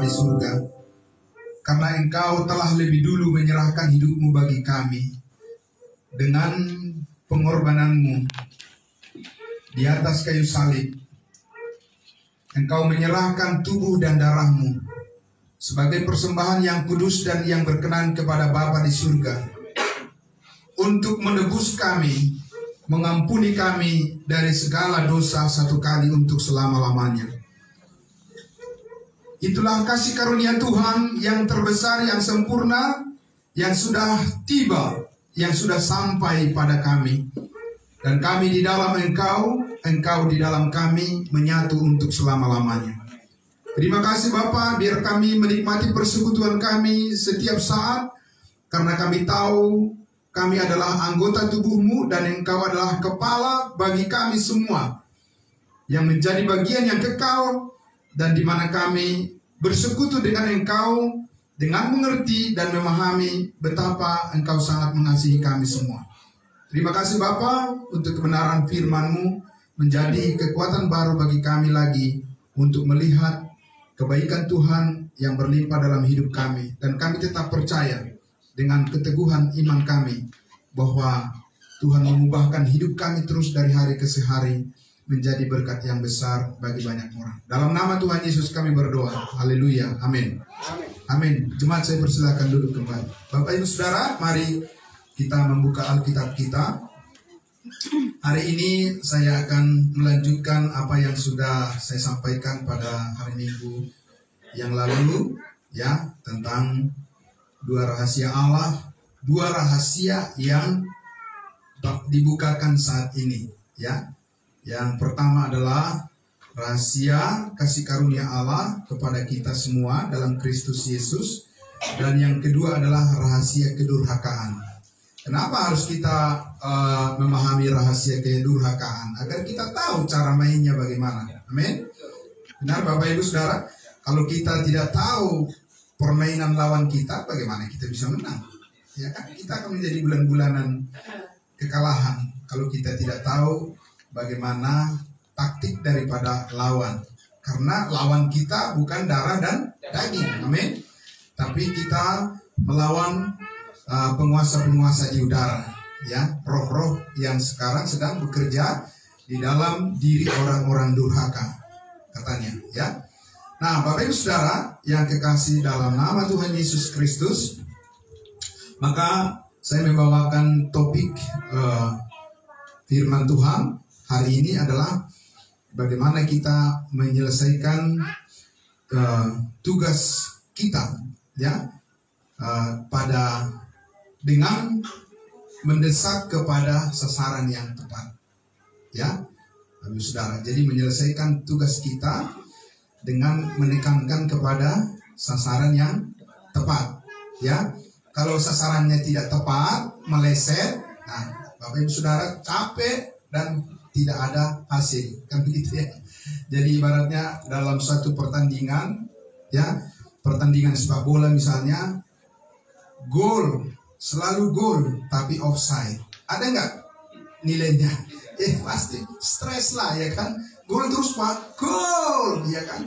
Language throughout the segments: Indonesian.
di surga, karena Engkau telah lebih dulu menyerahkan hidupmu bagi kami dengan pengorbananmu di atas kayu salib. Engkau menyerahkan tubuh dan darahmu sebagai persembahan yang kudus dan yang berkenan kepada Bapa di surga, untuk menebus kami, mengampuni kami dari segala dosa satu kali untuk selama-lamanya. Itulah kasih karunia Tuhan yang terbesar, yang sempurna, yang sudah tiba, yang sudah sampai pada kami. Dan kami di dalam Engkau, Engkau di dalam kami, menyatu untuk selama-lamanya. Terima kasih Bapa, biar kami menikmati persekutuan kami setiap saat, karena kami tahu kami adalah anggota tubuh-Mu dan Engkau adalah kepala bagi kami semua, yang menjadi bagian yang kekal, dan di mana kami bersekutu dengan Engkau dengan mengerti dan memahami betapa Engkau sangat mengasihi kami semua. Terima kasih Bapa untuk kebenaran firman-Mu menjadi kekuatan baru bagi kami lagi untuk melihat kebaikan Tuhan yang berlimpah dalam hidup kami. Dan kami tetap percaya dengan keteguhan iman kami bahwa Tuhan mengubahkan hidup kami terus dari hari ke hari menjadi berkat yang besar bagi banyak orang. Dalam nama Tuhan Yesus kami berdoa. Haleluya. Amin. Amin. Jemaat, saya persilakan duduk kembali. Bapak Ibu Saudara, mari kita membuka Alkitab kita. Hari ini saya akan melanjutkan apa yang sudah saya sampaikan pada hari Minggu yang lalu, ya, tentang dua rahasia Allah, dua rahasia yang dibukakan saat ini, ya. Yang pertama adalah rahasia kasih karunia Allah kepada kita semua dalam Kristus Yesus, dan yang kedua adalah rahasia kedurhakaan. Kenapa harus kita memahami rahasia kedurhakaan? Agar kita tahu cara mainnya bagaimana. Amin. Benar Bapak Ibu Saudara, kalau kita tidak tahu permainan lawan kita, bagaimana kita bisa menang? Ya kan? Kita akan menjadi bulan-bulanan kekalahan kalau kita tidak tahu bagaimana taktik daripada lawan. Karena lawan kita bukan darah dan daging. Amin. Tapi kita melawan penguasa-penguasa di udara, ya, roh-roh yang sekarang sedang bekerja di dalam diri orang-orang durhaka, katanya, ya. Nah, Bapak Ibu Saudara yang kekasih dalam nama Tuhan Yesus Kristus, maka saya membawakan topik firman Tuhan hari ini adalah bagaimana kita menyelesaikan tugas kita, ya, pada dengan mendesak kepada sasaran yang tepat, ya, Bapak Saudara. Jadi menyelesaikan tugas kita dengan menekankan kepada sasaran yang tepat, ya. Kalau sasarannya tidak tepat, meleset, nah Bapak Ibu Saudara capek dan tidak ada hasil, kan begitu ya. Jadi ibaratnya dalam suatu pertandingan, ya, pertandingan sepak bola misalnya, gol, selalu gol, tapi offside. Ada nggak nilainya? Pasti stres lah, ya kan? Gol terus pak, gol, ya kan?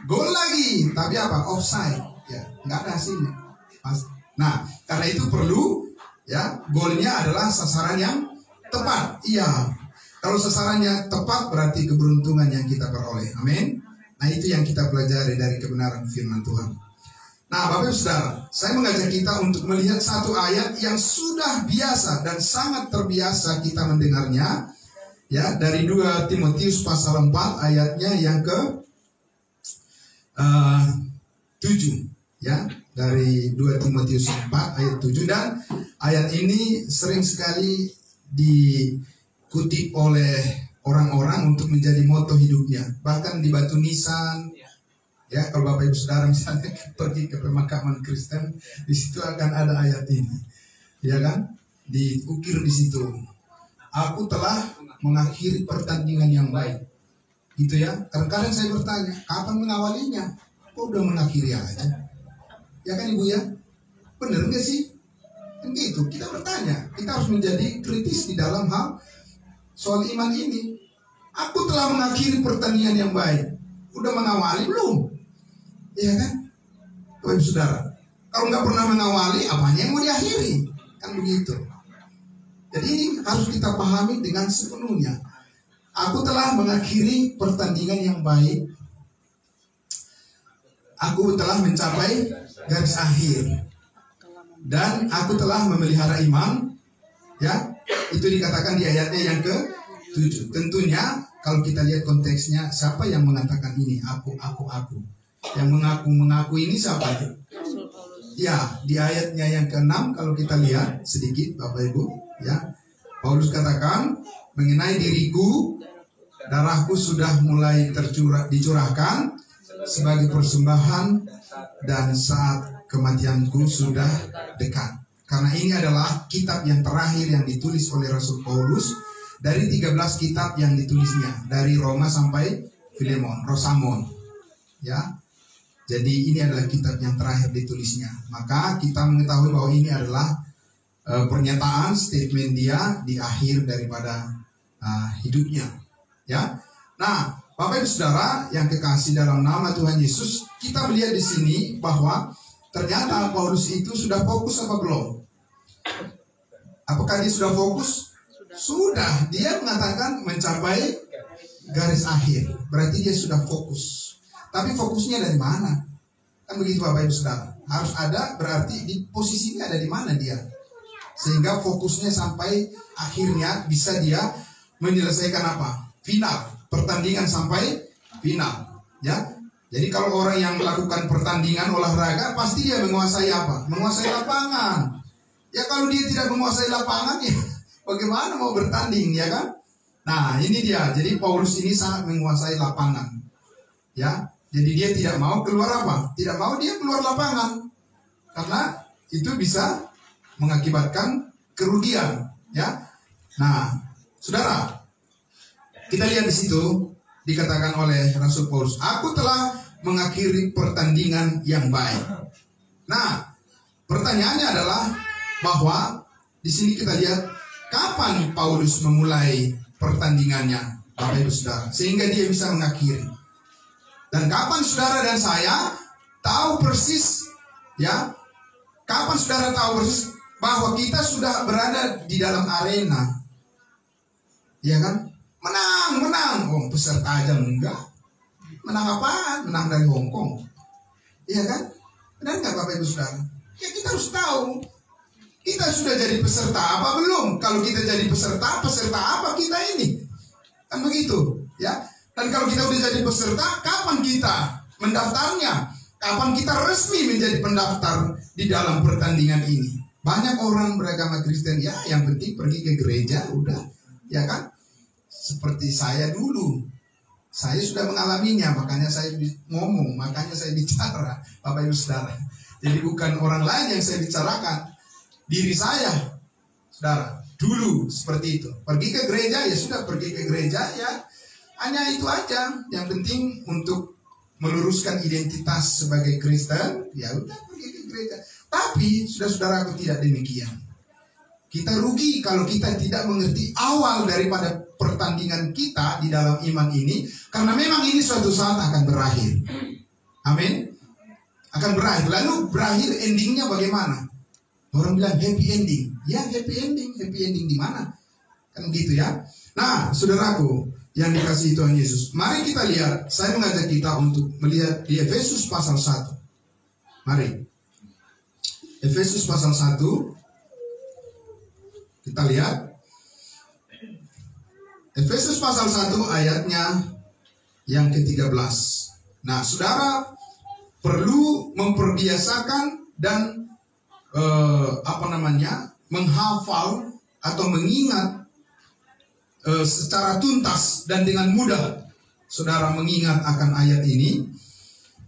Gol lagi, tapi apa? Offside, ya, nggak ada hasilnya. Nah, karena itu perlu, ya, golnya adalah sasaran yang tepat. Iya, kalau sasarannya tepat berarti keberuntungan yang kita peroleh. Amin. Nah, itu yang kita pelajari dari kebenaran firman Tuhan. Nah, Bapak Ibu Saudara, saya mengajak kita untuk melihat satu ayat yang sudah biasa dan sangat terbiasa kita mendengarnya, ya, dari 2 Timotius pasal 4 ayatnya yang ke 7, ya, dari 2 Timotius 4 ayat 7, dan ayat ini sering sekali dikutip oleh orang-orang untuk menjadi moto hidupnya, bahkan di batu nisan. Ya, kalau Bapak Ibu Saudara misalnya pergi ke pemakaman Kristen, di situ akan ada ayat ini, ya kan? Diukir di situ. Aku telah mengakhiri pertandingan yang baik, gitu ya. Kadang-kadang saya bertanya, kapan mengawalinya? Kok udah mengakhiri aja? Ya kan Ibu ya? Bener nggak sih? Kan gitu. Kita bertanya, kita harus menjadi kritis di dalam hal soal iman ini. Aku telah mengakhiri pertandingan yang baik. Udah mengawali belum? Iya kan? Bapak Saudara, kalau nggak pernah mengawali, apanya yang mau diakhiri? Kan begitu. Jadi ini harus kita pahami dengan sepenuhnya. Aku telah mengakhiri pertandingan yang baik. Aku telah mencapai garis akhir. Dan aku telah memelihara iman. Ya, itu dikatakan di ayatnya yang ke-7. Tentunya kalau kita lihat konteksnya, siapa yang mengatakan ini? Aku. Yang mengaku ini siapa? Ya, di ayatnya yang ke-6 kalau kita lihat sedikit Bapak Ibu, ya. Paulus katakan, mengenai diriku, darahku sudah mulai dicurahkan sebagai persembahan dan saat kematianku sudah dekat. Karena ini adalah kitab yang terakhir yang ditulis oleh Rasul Paulus dari 13 kitab yang ditulisnya, dari Roma sampai Filemon, Rosamon. Ya. Jadi ini adalah kitab yang terakhir ditulisnya. Maka kita mengetahui bahwa ini adalah pernyataan statement dia di akhir daripada hidupnya. Ya. Nah, Bapak Ibu Saudara yang kekasih dalam nama Tuhan Yesus, kita melihat di sini bahwa ternyata Paulus itu sudah fokus apa belum? Apakah dia sudah fokus? Sudah. Dia mengatakan mencapai garis akhir. Berarti dia sudah fokus. Tapi fokusnya dari mana? Kan begitu Bapak Ibu Saudara. Harus ada, berarti di posisinya ada di mana dia. Sehingga fokusnya sampai akhirnya bisa dia menyelesaikan apa? Final. Pertandingan sampai final. Ya. Jadi kalau orang yang melakukan pertandingan olahraga, pasti dia menguasai apa? Menguasai lapangan. Ya kalau dia tidak menguasai lapangan, ya bagaimana mau bertanding, ya kan? Nah ini dia. Jadi Paulus ini sangat menguasai lapangan. Ya. Jadi dia tidak mau keluar apa? Tidak mau dia keluar lapangan. Karena itu bisa mengakibatkan kerugian. Ya. Nah, saudara, kita lihat di situ dikatakan oleh Rasul Paulus, aku telah mengakhiri pertandingan yang baik. Nah, pertanyaannya adalah bahwa di sini kita lihat kapan Paulus memulai pertandingannya, Bapak Ibu Saudara, sehingga dia bisa mengakhiri. Dan kapan saudara dan saya tahu persis, ya, kapan saudara tahu persis bahwa kita sudah berada di dalam arena, ya kan? Menang. Oh, peserta aja enggak. Menang apaan? Menang dari Hong Kong. Iya kan? Benar nggak Bapak Ibu Saudara? Ya kita harus tahu. Kita sudah jadi peserta apa belum? Kalau kita jadi peserta apa kita ini? Kan begitu, ya. Dan kalau kita udah jadi peserta, kapan kita mendaftarnya? Kapan kita resmi menjadi pendaftar di dalam pertandingan ini? Banyak orang beragama Kristen, ya yang penting pergi ke gereja, udah, ya kan? Seperti saya dulu, saya sudah mengalaminya, makanya saya ngomong, makanya saya bicara, Bapak Ibu Saudara. Jadi bukan orang lain yang saya bicarakan, diri saya, saudara. Dulu seperti itu, pergi ke gereja, ya sudah pergi ke gereja, ya hanya itu aja. Yang penting untuk meluruskan identitas sebagai Kristen, ya udah pergi ke gereja. Tapi saudara-saudaraku tidak demikian. Kita rugi kalau kita tidak mengerti awal daripada pertandingan kita di dalam iman ini, karena memang ini suatu saat akan berakhir. Amin. Akan berakhir. Lalu berakhir endingnya bagaimana? Orang bilang happy ending. Ya happy ending. Happy ending di mana? Kan gitu ya. Nah, saudaraku yang dikasihi Tuhan Yesus, mari kita lihat. Saya mengajak kita untuk melihat di Efesus pasal 1. Mari. Efesus pasal 1. Kita lihat Efesus pasal 1 ayatnya yang ke-13. Nah, saudara perlu memperbiasakan dan menghafal atau mengingat secara tuntas dan dengan mudah. Saudara mengingat akan ayat ini,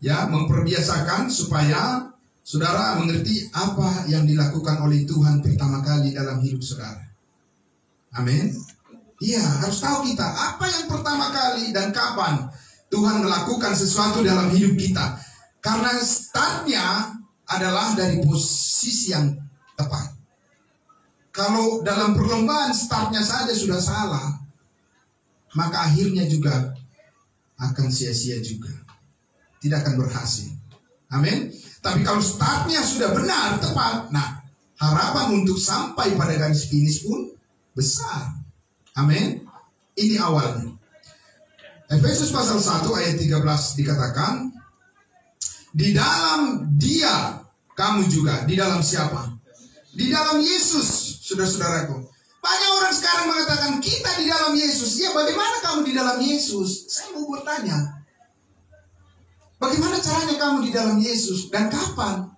ya, memperbiasakan supaya saudara mengerti apa yang dilakukan oleh Tuhan pertama kali dalam hidup saudara. Amin. Iya, harus tahu kita apa yang pertama kali dan kapan Tuhan melakukan sesuatu dalam hidup kita. Karena startnya adalah dari posisi yang tepat. Kalau dalam perlombaan startnya saja sudah salah, maka akhirnya juga akan sia-sia juga. Tidak akan berhasil. Amin. Tapi kalau startnya sudah benar, tepat, nah harapan untuk sampai pada garis finish pun besar. Amin. Ini awalnya. Efesus pasal 1 ayat 13 dikatakan, di dalam Dia kamu juga. Di dalam siapa? Di dalam Yesus, saudara-saudaraku. Banyak orang sekarang mengatakan kita di dalam Yesus. Ya, bagaimana kamu di dalam Yesus? Saya mau bertanya, bagaimana caranya kamu di dalam Yesus dan kapan?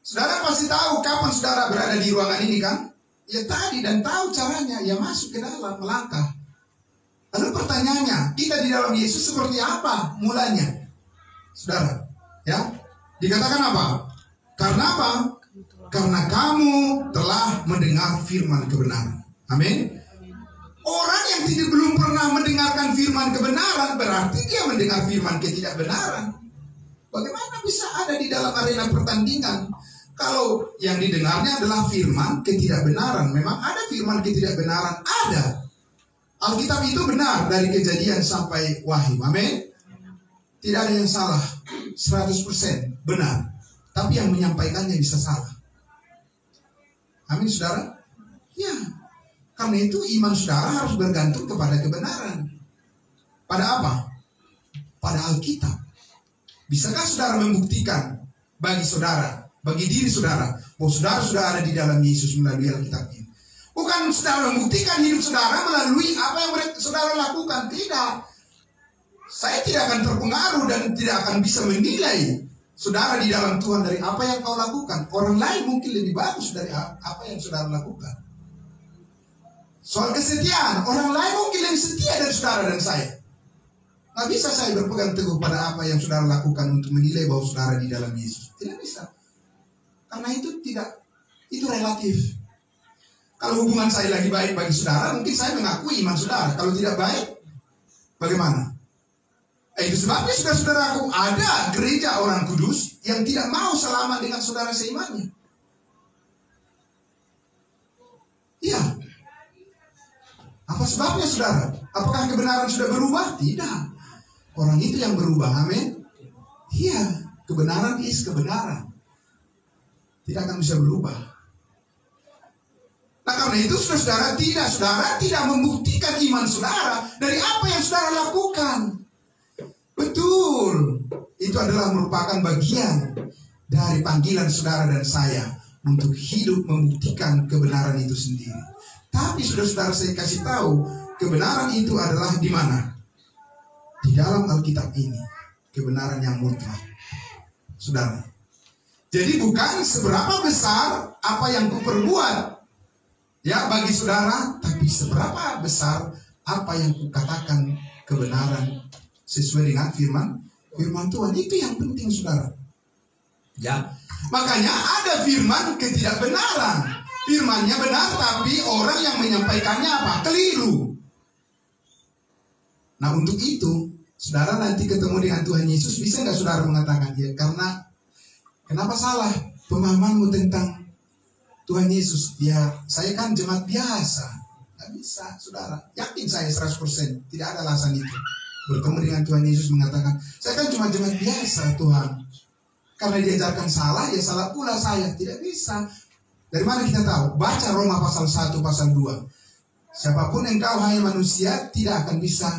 Saudara pasti tahu kapan saudara berada di ruangan ini kan? Ya tadi, dan tahu caranya, ya masuk ke dalam, melangkah. Lalu pertanyaannya, kita di dalam Yesus seperti apa mulanya? Saudara, ya, dikatakan apa? Karena apa? Karena kamu telah mendengar firman kebenaran. Amin. Orang yang belum pernah mendengarkan firman kebenaran, berarti dia mendengar firman ketidakbenaran. Bagaimana bisa ada di dalam arena pertandingan kalau yang didengarnya adalah firman ketidakbenaran? Memang ada firman ketidakbenaran, ada. Alkitab itu benar dari Kejadian sampai Wahyu. Amin. Tidak ada yang salah, 100% benar. Tapi yang menyampaikannya bisa salah. Amin, saudara. Ya, karena itu iman saudara harus bergantung kepada kebenaran. Pada apa? Pada Alkitab. Bisakah saudara membuktikan bagi saudara, bagi diri saudara, bahwa saudara sudah ada di dalam Yesus melalui Alkitab ini? Bukan saudara membuktikan hidup saudara melalui apa yang saudara lakukan. Tidak. Saya tidak akan terpengaruh dan tidak akan bisa menilai saudara di dalam Tuhan dari apa yang kau lakukan. Orang lain mungkin lebih bagus dari apa yang saudara lakukan. Soal kesetiaan, orang lain mungkin lebih setia dari saudara dan saya. Nggak bisa saya berpegang teguh pada apa yang saudara lakukan untuk menilai bahwa saudara di dalam Yesus. Tidak bisa. Karena itu relatif. Kalau hubungan saya lagi baik bagi saudara, mungkin saya mengakui iman saudara. Kalau tidak baik, bagaimana? Itu sebabnya saudara-saudaraku, ada gereja orang kudus yang tidak mau selamat dengan saudara seimannya. Iya. Apa sebabnya saudara? Apakah kebenaran sudah berubah? Tidak. Orang itu yang berubah, amin. Iya, kebenaran is kebenaran. Tidak akan bisa berubah. Nah karena itu saudara tidak membuktikan iman saudara dari apa yang saudara lakukan. Betul, itu adalah merupakan bagian dari panggilan saudara dan saya untuk hidup membuktikan kebenaran itu sendiri. Tapi saudara-saudara saya kasih tahu, kebenaran itu adalah di mana? Di dalam Alkitab ini, kebenaran yang mutlak. Saudara, jadi bukan seberapa besar apa yang kuperbuat ya bagi saudara, tapi seberapa besar apa yang kukatakan kebenaran sesuai dengan firman Tuhan. Itu yang penting saudara. Ya, makanya ada firman ketidakbenaran. Firmannya benar, tapi orang yang menyampaikannya apa? Keliru. Nah untuk itu, saudara nanti ketemu dengan Tuhan Yesus, bisa nggak saudara mengatakan ya? Karena kenapa salah pemahamanmu tentang Tuhan Yesus? Ya, saya kan jemaat biasa. Nggak bisa, saudara. Yakin saya 100%, tidak ada alasan itu. Bertemu dengan Tuhan Yesus mengatakan, saya kan cuma jemaat biasa Tuhan. Karena diajarkan salah, ya salah pula saya. Tidak bisa. Dari mana kita tahu? Baca Roma pasal 1, pasal 2. Siapapun engkau hai manusia, tidak akan bisa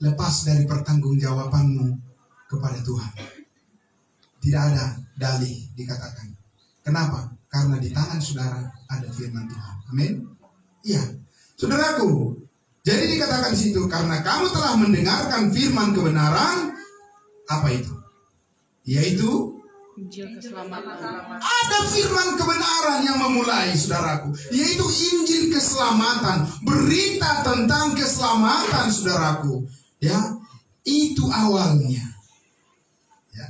lepas dari pertanggungjawabanmu kepada Tuhan. Tidak ada dalih dikatakan. Kenapa? Karena di tangan saudara ada firman Tuhan. Amin. Iya. Saudaraku, jadi dikatakan di situ, karena kamu telah mendengarkan firman kebenaran, apa itu? Yaitu Injil keselamatan. Ada firman kebenaran yang memulai, saudaraku, yaitu Injil keselamatan, berita tentang keselamatan, saudaraku. Ya, itu awalnya. Ya.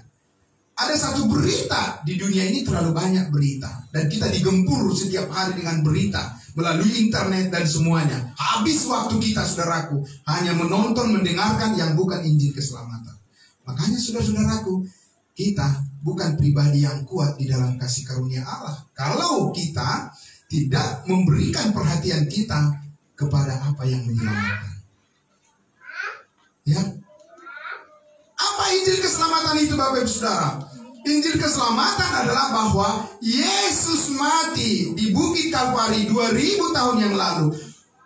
Ada satu berita di dunia ini, terlalu banyak berita, dan kita digempur setiap hari dengan berita melalui internet dan semuanya. Habis waktu kita, saudaraku, hanya menonton, mendengarkan yang bukan Injil keselamatan. Makanya, saudara-saudaraku, kita bukan pribadi yang kuat di dalam kasih karunia Allah kalau kita tidak memberikan perhatian kita kepada apa yang menyelamatkan. Ya, apa Injil keselamatan itu, Bapak Ibu Saudara? Injil keselamatan adalah bahwa Yesus mati di Bukit Kalvari 2000 tahun yang lalu.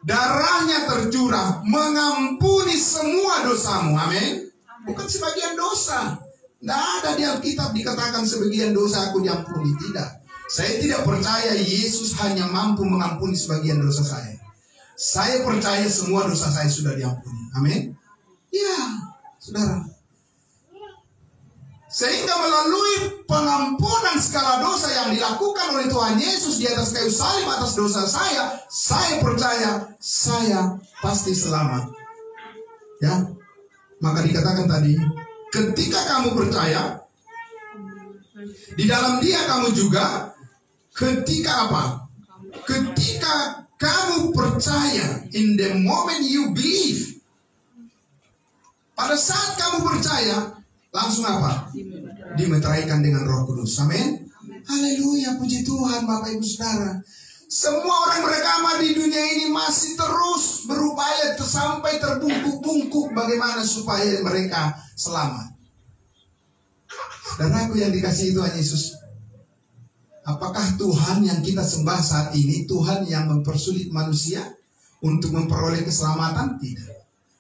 Darahnya tercurah mengampuni semua dosamu. Amin. Bukan sebagian dosa. Tidak ada di Alkitab dikatakan sebagian dosa aku diampuni. Tidak. Saya tidak percaya Yesus hanya mampu mengampuni sebagian dosa saya. Saya percaya semua dosa saya sudah diampuni. Amin. Ya, saudara. Sehingga melalui pengampunan segala dosa yang dilakukan oleh Tuhan Yesus di atas kayu salib atas dosa saya percaya saya pasti selamat. Ya, maka dikatakan tadi, ketika kamu percaya, di dalam Dia kamu juga. Ketika apa? Ketika kamu percaya, in the moment you believe, pada saat kamu percaya, langsung apa? Dimeteraikan dengan Roh Kudus. Amin. Haleluya, puji Tuhan Bapak Ibu Saudara. Semua orang beragama di dunia ini masih terus berupaya sampai terbungkuk-bungkuk bagaimana supaya mereka selamat. Saudaraku yang dikasihi Tuhan Yesus, apakah Tuhan yang kita sembah saat ini Tuhan yang mempersulit manusia untuk memperoleh keselamatan? Tidak.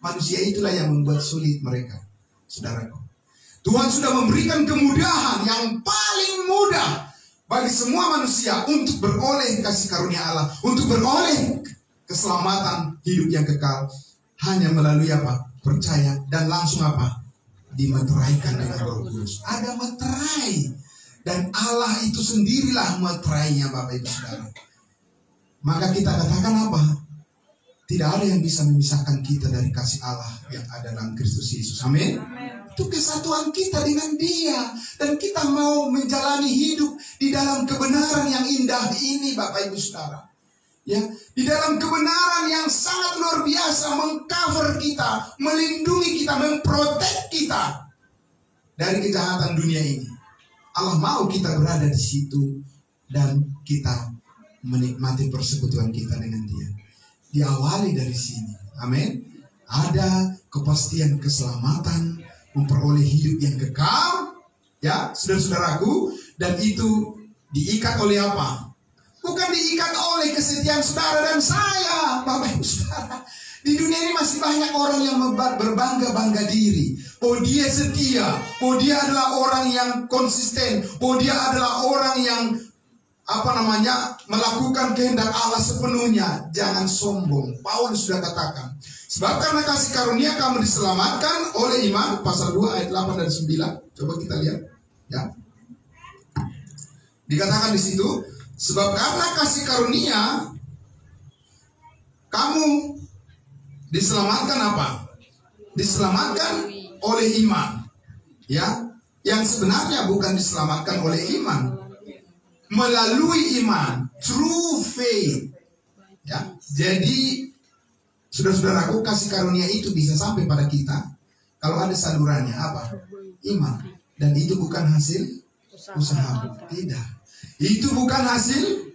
Manusia itulah yang membuat sulit mereka. Saudaraku, Tuhan sudah memberikan kemudahan yang paling mudah bagi semua manusia untuk beroleh kasih karunia Allah, untuk beroleh keselamatan hidup yang kekal, hanya melalui apa? Percaya dan langsung apa? Dimeteraikan dengan Roh Kudus. Ada meterai, dan Allah itu sendirilah meterainya Bapak Ibu Saudara. Maka kita katakan apa? Tidak ada yang bisa memisahkan kita dari kasih Allah yang ada dalam Kristus Yesus. Amin. Itu kesatuan kita dengan Dia. Dan kita mau menjalani hidup di dalam kebenaran yang indah ini Bapak Ibu Saudara. Ya, di dalam kebenaran yang sangat luar biasa, mengcover kita, melindungi kita, memprotek kita dari kejahatan dunia ini. Allah mau kita berada di situ dan kita menikmati persekutuan kita dengan Dia. Diawali dari sini. Amin. Ada kepastian keselamatan, memperoleh hidup yang kekal, ya, saudara-saudaraku, dan itu diikat oleh apa? Bukan diikat oleh kesetiaan saudara dan saya, Bapak Ibu Saudara. Di dunia ini masih banyak orang yang berbangga-bangga diri. Oh, dia setia. Oh, dia adalah orang yang konsisten. Oh, dia adalah orang yang melakukan kehendak Allah sepenuhnya. Jangan sombong. Paulus sudah katakan, sebab karena kasih karunia kamu diselamatkan oleh iman. Pasal 2 ayat 8 dan 9. Coba kita lihat, ya. Dikatakan di situ, sebab karena kasih karunia kamu diselamatkan apa? Diselamatkan oleh iman. Ya, yang sebenarnya bukan diselamatkan oleh iman. Melalui iman, true faith. Ya, jadi saudara-saudaraku, kasih karunia itu bisa sampai pada kita kalau ada salurannya apa? Iman. Dan itu bukan hasil usaha. Tidak. Itu bukan hasil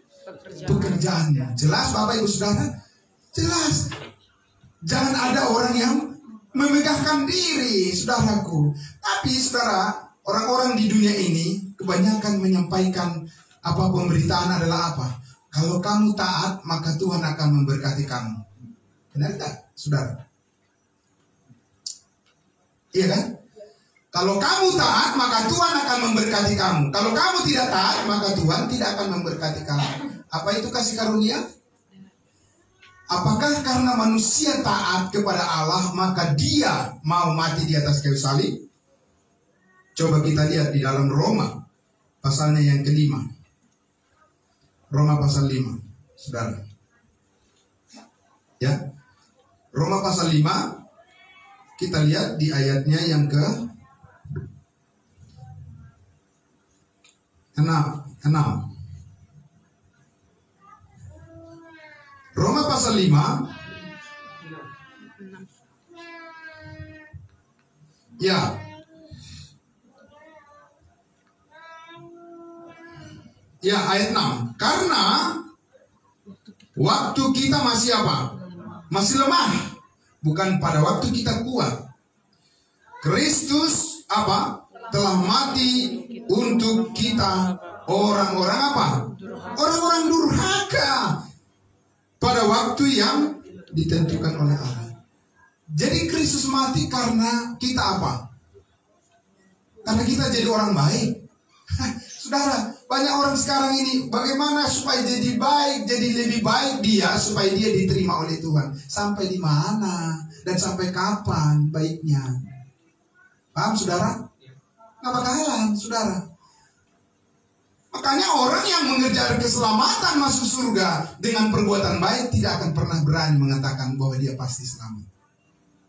pekerjaannya. Jelas Bapak Ibu Saudara? Jelas. Jangan ada orang yang memegahkan diri, saudaraku. Tapi saudara, orang-orang di dunia ini kebanyakan menyampaikan pemberitaan adalah apa? Kalau kamu taat, maka Tuhan akan memberkati kamu. Benar tak, saudara? Iya kan? Kalau kamu taat, maka Tuhan akan memberkati kamu. Kalau kamu tidak taat, maka Tuhan tidak akan memberkati kamu. Apa itu kasih karunia? Apakah karena manusia taat kepada Allah, maka dia mau mati di atas kayu salib? Coba kita lihat di dalam Roma, pasalnya yang kelima. Roma pasal 5, saudara. Ya, Roma pasal 5, kita lihat di ayatnya yang ke 6. Roma pasal 5. Ya. Ya, ayat 6. Karena waktu kita masih apa? Masih lemah. Bukan pada waktu kita kuat. Kristus apa? Telah mati untuk kita orang-orang apa? Orang-orang durhaka pada waktu yang ditentukan oleh Allah. Jadi Kristus mati karena kita apa? Karena kita jadi orang baik. Saudara, banyak orang sekarang ini bagaimana supaya jadi baik, jadi lebih baik dia supaya dia diterima oleh Tuhan. Sampai di mana dan sampai kapan baiknya? Paham saudara? Nggak bakalan saudara. Makanya orang yang mengejar keselamatan masuk surga dengan perbuatan baik tidak akan pernah berani mengatakan bahwa dia pasti selamat.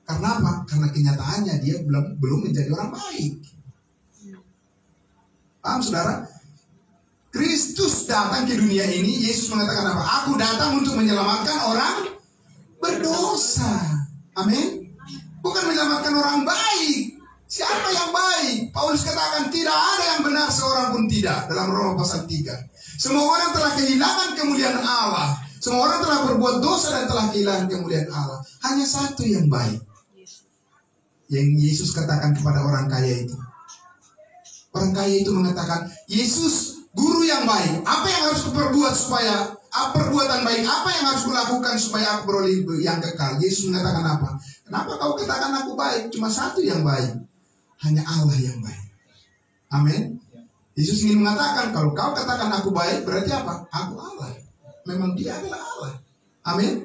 Karena apa? Karena kenyataannya dia belum menjadi orang baik. Paham saudara? Kristus datang ke dunia ini, Yesus mengatakan apa? Aku datang untuk menyelamatkan orang berdosa. Amin. Bukan menyelamatkan orang baik. Siapa yang baik? Paulus katakan tidak ada yang benar seorang pun tidak. Dalam Roma pasal 3. Semua orang telah kehilangan kemuliaan Allah. Semua orang telah berbuat dosa dan telah kehilangan kemuliaan Allah. Hanya satu yang baik. Yang Yesus katakan kepada orang kaya itu. Orang kaya itu mengatakan, Yesus, guru yang baik, apa yang harus kuperbuat supaya perbuatan baik, apa yang harus kulakukan supaya aku beroleh yang kekal? Yesus mengatakan apa? Kenapa kau katakan aku baik? Cuma satu yang baik, hanya Allah yang baik. Amin. Yesus ingin mengatakan, kalau kau katakan aku baik, berarti apa? Aku Allah. Memang dia adalah Allah. Amin.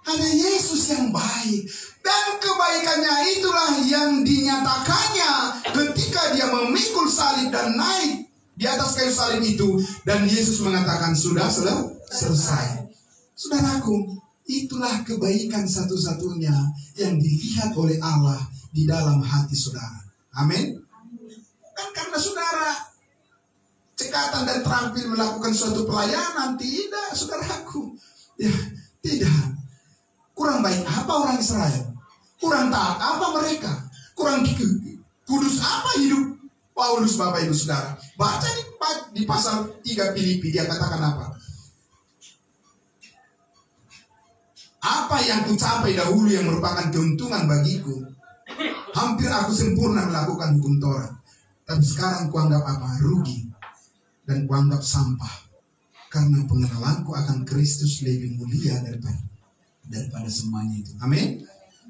Hanya Yesus yang baik. Dan kebaikannya itulah yang dinyatakannya ketika dia memikul salib dan naik di atas kayu salib itu. Dan Yesus mengatakan sudah selesai. Saudaraku, itulah kebaikan satu-satunya yang dilihat oleh Allah di dalam hati saudara. Amin. Kan karena saudara cekatan dan terampil melakukan suatu pelayanan. Tidak saudaraku. Ya, tidak. Kurang baik apa orang Israel? Kurang taat apa mereka? Kurang kudus apa hidup Paulus, Bapak Ibu Saudara? Baca di pasal 3 Filipi, dia katakan apa? Apa yang kucapai dahulu yang merupakan keuntungan bagiku, hampir aku sempurna melakukan hukum Taurat. Tapi sekarang kuanggap apa? Rugi. Dan kuanggap sampah. Karena pengenalanku akan Kristus lebih mulia daripada semuanya itu. Amin.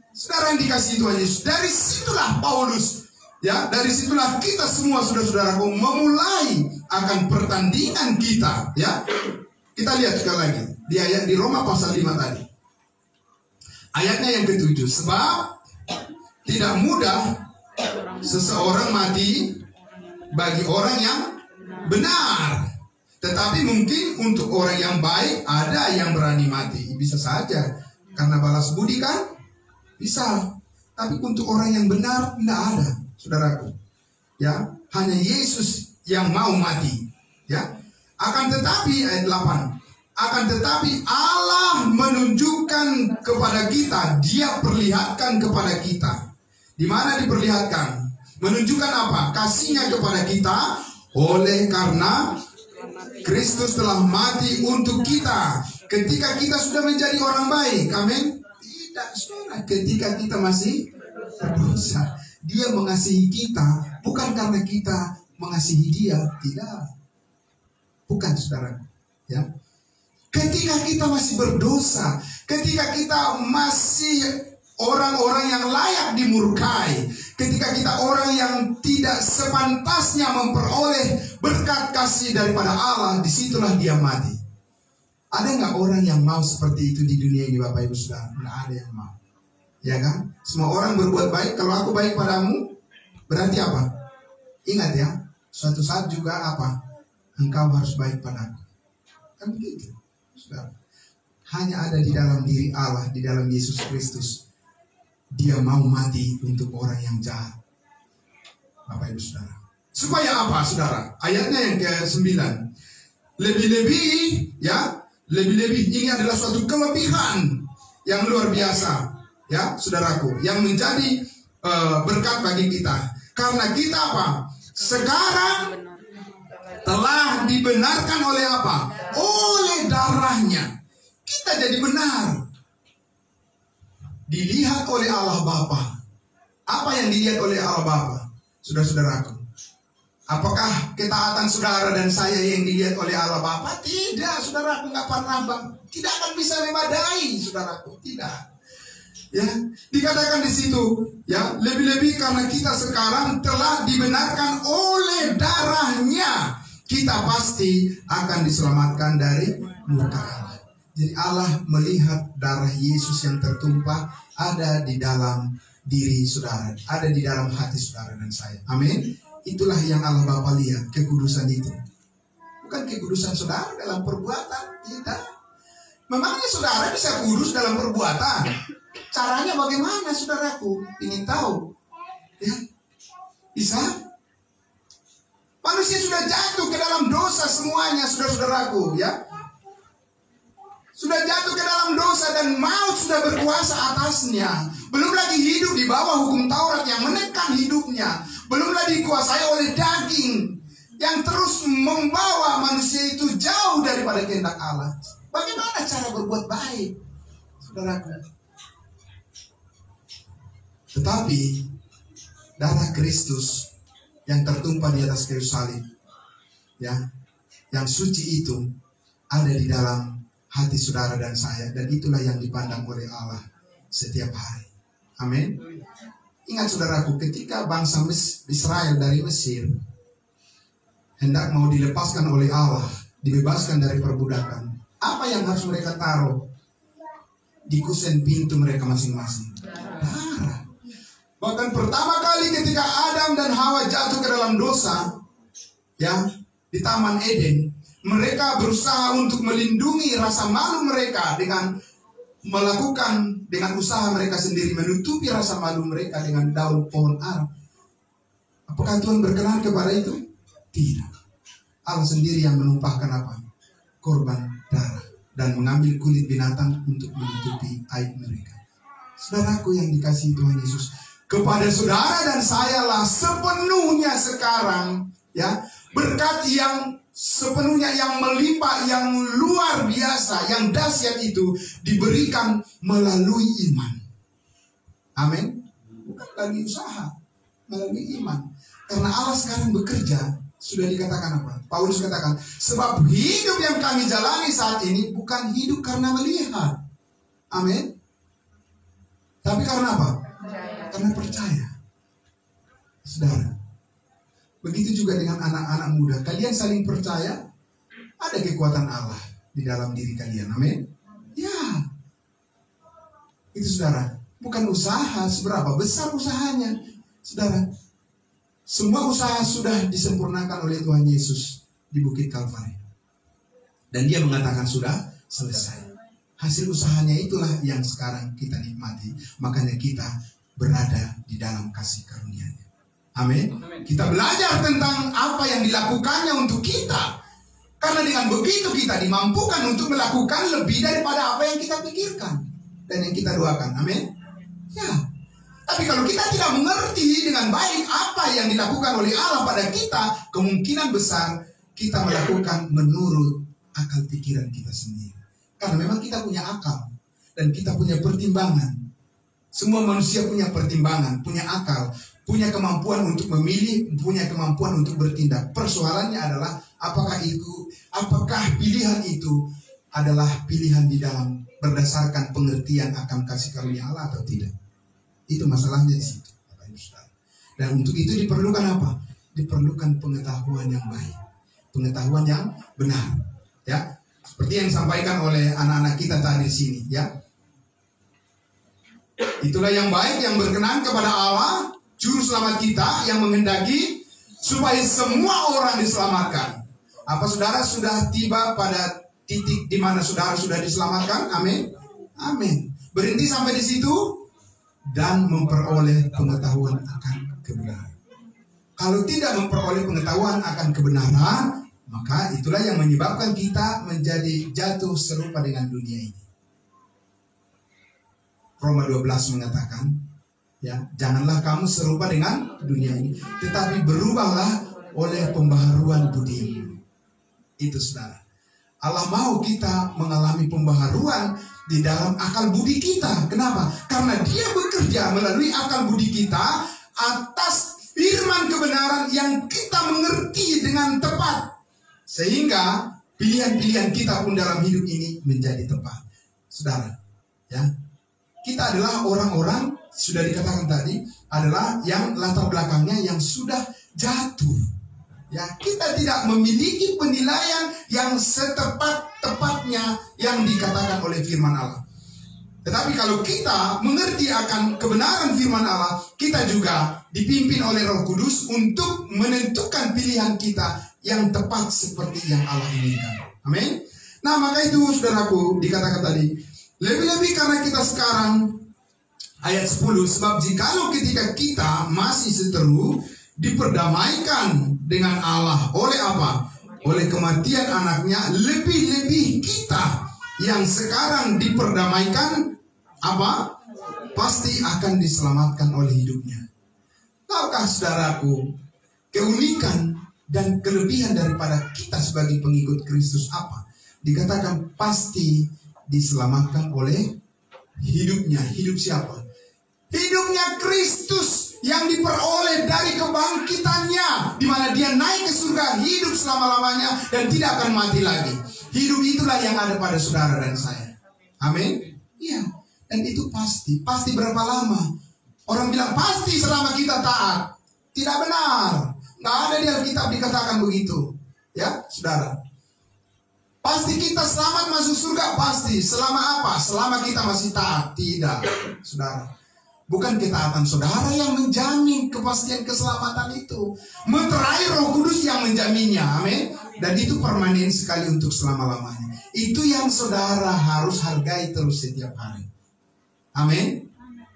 Saudara yang dikasihi Tuhan Yesus, dari situlah Paulus, ya, dari situlah kita semua saudara-saudaraku memulai akan pertandingan kita, ya. Kita lihat sekali lagi di ayat di Roma pasal 5 tadi. Ayatnya yang ke-7, sebab tidak mudah seseorang mati bagi orang yang benar, tetapi mungkin untuk orang yang baik ada yang berani mati. Bisa saja karena balas budi kan? Bisa. Tapi untuk orang yang benar tidak ada, saudaraku. Ya, hanya Yesus yang mau mati. Ya. Akan tetapi ayat 8, akan tetapi Allah menunjukkan kepada kita, Dia perlihatkan kepada kita. Di mana diperlihatkan? Menunjukkan apa? Kasihnya kepada kita oleh karena Kristus telah mati untuk kita ketika kita sudah menjadi orang baik. Amin. Tidak, saudara. Ketika kita masih berdosa, Dia mengasihi kita bukan karena kita mengasihi Dia. Tidak. Bukan, saudara. Ya. Ketika kita masih berdosa, ketika kita masih orang-orang yang layak dimurkai, ketika kita orang yang tidak sepantasnya memperoleh berkat kasih daripada Allah, disitulah Dia mati. Ada nggak orang yang mau seperti itu di dunia ini, Bapak Ibu Saudara? Nggak ada yang mau, ya kan? Semua orang berbuat baik. Kalau aku baik padamu, berarti apa? Ingat ya, suatu saat juga apa? Engkau harus baik padaku. Kan begitu, Saudara. Hanya ada di dalam diri Allah, di dalam Yesus Kristus. Dia mau mati untuk orang yang jahat, Bapak Ibu Saudara. Supaya apa, saudara? Ayatnya yang ke-9. Lebih-lebih, ya, lebih-lebih ini adalah suatu kelebihan yang luar biasa, ya, saudaraku, yang menjadi berkat bagi kita. Karena kita apa? Sekarang telah dibenarkan oleh apa? Oleh darahnya. Kita jadi benar. Dilihat oleh Allah Bapa. Apa yang dilihat oleh Allah Bapa? Saudara-saudaraku, Apakah ketaatan saudara dan saya yang dilihat oleh Allah Bapa? Tidak, saudaraku, nggak pernah, tidak akan bisa memadai, saudaraku, tidak. Ya, dikatakan di situ, ya, lebih-lebih karena kita sekarang telah dibenarkan oleh darahnya, kita pasti akan diselamatkan dari murka Allah. Jadi Allah melihat darah Yesus yang tertumpah ada di dalam diri saudara, ada di dalam hati saudara dan saya. Amin. Itulah yang Allah Bapa lihat, kekudusan itu. Bukan kekudusan saudara dalam perbuatan, tidak. Memangnya saudara bisa kudus dalam perbuatan? Caranya bagaimana, saudaraku? Ingin tahu? Ya, bisa? Manusia sudah jatuh ke dalam dosa semuanya, saudara-saudaraku, ya. Sudah jatuh ke dalam dosa dan maut sudah berkuasa atasnya. Belum lagi hidup di bawah hukum Taurat yang menekan hidupnya. Belum lagi dikuasai oleh daging yang terus membawa manusia itu jauh daripada kehendak Allah. Bagaimana cara berbuat baik, saudaraku? Tetapi darah Kristus yang tertumpah di atas kayu salib, ya, yang suci itu ada di dalam hati saudara dan saya, dan itulah yang dipandang oleh Allah setiap hari. Amin. Ingat saudaraku, ketika bangsa Israel dari Mesir hendak mau dilepaskan oleh Allah, dibebaskan dari perbudakan, apa yang harus mereka taruh di kusen pintu mereka masing-masing? Darah. Bahkan pertama kali ketika Adam dan Hawa jatuh ke dalam dosa, ya, di Taman Eden, mereka berusaha untuk melindungi rasa malu mereka dengan melakukan, dengan usaha mereka sendiri menutupi rasa malu mereka dengan daun pohon ara. Apakah Tuhan berkenan kepada itu? Tidak. Allah sendiri yang menumpahkan apa? Korban darah dan mengambil kulit binatang untuk menutupi aib mereka. Saudaraku yang dikasihi Tuhan Yesus, kepada saudara dan saya lah sepenuhnya sekarang, ya, berkat yang sepenuhnya, yang melimpah, yang luar biasa, yang dahsyat itu diberikan melalui iman. Amin. Bukan lagi usaha, melalui iman. Karena Allah sekarang bekerja, sudah dikatakan apa? Paulus katakan, sebab hidup yang kami jalani saat ini bukan hidup karena melihat. Amin. Tapi karena apa? Karena percaya. Saudara, begitu juga dengan anak-anak muda. Kalian saling percaya, ada kekuatan Allah di dalam diri kalian. Amin. Ya, itu saudara. Bukan usaha seberapa besar usahanya, saudara. Semua usaha sudah disempurnakan oleh Tuhan Yesus di Bukit Kalvari. Dan dia mengatakan sudah selesai. Hasil usahanya itulah yang sekarang kita nikmati. Makanya kita berada di dalam kasih karunia-Nya. Amin. Kita belajar tentang apa yang dilakukannya untuk kita. Karena dengan begitu kita dimampukan untuk melakukan lebih daripada apa yang kita pikirkan dan yang kita doakan. Amin. Ya. Tapi kalau kita tidak mengerti dengan baik apa yang dilakukan oleh Allah pada kita, kemungkinan besar kita melakukan menurut akal pikiran kita sendiri. Karena memang kita punya akal dan kita punya pertimbangan. Semua manusia punya pertimbangan, punya akal, punya kemampuan untuk memilih, punya kemampuan untuk bertindak. Persoalannya adalah apakah pilihan itu adalah pilihan di dalam berdasarkan pengertian akan kasih karunia Allah atau tidak. Itu masalahnya di situ, Bapak Ibu Saudara. Dan untuk itu diperlukan apa? Diperlukan pengetahuan yang baik, pengetahuan yang benar, ya. Seperti yang disampaikan oleh anak-anak kita tadi di sini, ya. Itulah yang baik, yang berkenan kepada Allah, Juru Selamat kita, yang menghendaki supaya semua orang diselamatkan. Apa saudara sudah tiba pada titik di mana saudara sudah diselamatkan? Amin. Amin. Berhenti sampai di situ dan memperoleh pengetahuan akan kebenaran. Kalau tidak memperoleh pengetahuan akan kebenaran, maka itulah yang menyebabkan kita menjadi jatuh serupa dengan dunia ini. Roma 12 mengatakan, ya, janganlah kamu serupa dengan dunia ini, tetapi berubahlah oleh pembaharuan budimu. Itu saudara. Allah mau kita mengalami pembaharuan di dalam akal budi kita. Kenapa? Karena Dia bekerja melalui akal budi kita atas firman kebenaran yang kita mengerti dengan tepat, sehingga pilihan-pilihan kita pun dalam hidup ini menjadi tepat. Saudara, ya, kita adalah orang-orang, sudah dikatakan tadi, adalah yang latar belakangnya yang sudah jatuh. Ya, kita tidak memiliki penilaian yang setepat-tepatnya yang dikatakan oleh firman Allah. Tetapi kalau kita mengerti akan kebenaran firman Allah, kita juga dipimpin oleh Roh Kudus untuk menentukan pilihan kita yang tepat seperti yang Allah inginkan. Amin. Nah, maka itu saudaraku, dikatakan tadi, lebih-lebih karena kita sekarang, ayat 10, sebab jikalau ketika kita masih seteru, diperdamaikan dengan Allah oleh apa? Oleh kematian anaknya, lebih-lebih kita yang sekarang diperdamaikan apa? Pasti akan diselamatkan oleh hidupnya. Tahukah saudaraku, keunikan dan kelebihan daripada kita sebagai pengikut Kristus apa? Dikatakan pasti diselamatkan oleh hidupnya. Hidup siapa? Hidupnya Kristus yang diperoleh dari kebangkitannya, di mana dia naik ke surga, hidup selama-lamanya dan tidak akan mati lagi. Hidup itulah yang ada pada saudara dan saya. Amin. Iya. Dan itu pasti. Pasti berapa lama? Orang bilang pasti selama kita taat. Tidak benar. Nggak ada di Alkitab dikatakan begitu. Ya, saudara. Pasti kita selamat masuk surga, pasti. Selama apa? Selama kita masih taat. Tidak, saudara. Bukan ketaatan saudara yang menjamin kepastian keselamatan itu. Meterai Roh Kudus yang menjaminnya. Amin. Dan itu permanen sekali untuk selama-lamanya. Itu yang saudara harus hargai terus setiap hari. Amin.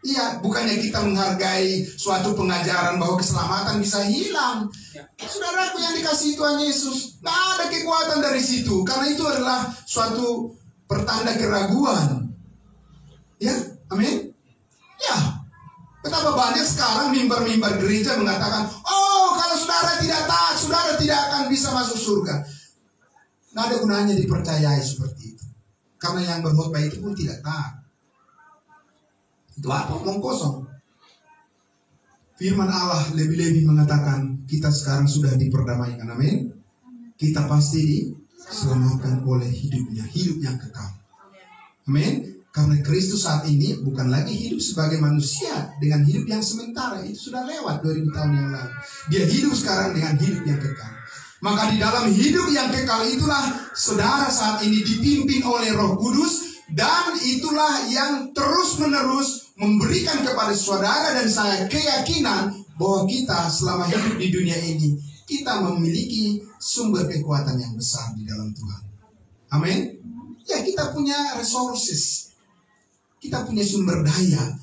Iya, bukannya kita menghargai suatu pengajaran bahwa keselamatan bisa hilang. Saudaraku yang dikasihi Tuhan Yesus, nggak ada kekuatan dari situ. Karena itu adalah suatu pertanda keraguan. Ya, amin. Ya. Betapa banyak sekarang mimbar-mimbar gereja mengatakan, oh kalau saudara tidak taat, saudara tidak akan bisa masuk surga. Nggak ada gunanya dipercayai seperti itu. Karena yang berkhotbah itu pun tidak taat. Itu apa? Omong kosong. Firman Allah lebih-lebih mengatakan kita sekarang sudah diperdamaikan. Amin. Kita pasti diselamatkan oleh hidupnya. Hidup yang kekal. Amin. Karena Kristus saat ini bukan lagi hidup sebagai manusia dengan hidup yang sementara. Itu sudah lewat 2000 tahun yang lalu. Dia hidup sekarang dengan hidup yang kekal. Maka di dalam hidup yang kekal itulah saudara saat ini dipimpin oleh Roh Kudus. Dan itulah yang terus-menerus memberikan kepada saudara dan saya keyakinan bahwa kita selama hidup di dunia ini, kita memiliki sumber kekuatan yang besar di dalam Tuhan. Amin. Ya, kita punya resources. Kita punya sumber daya.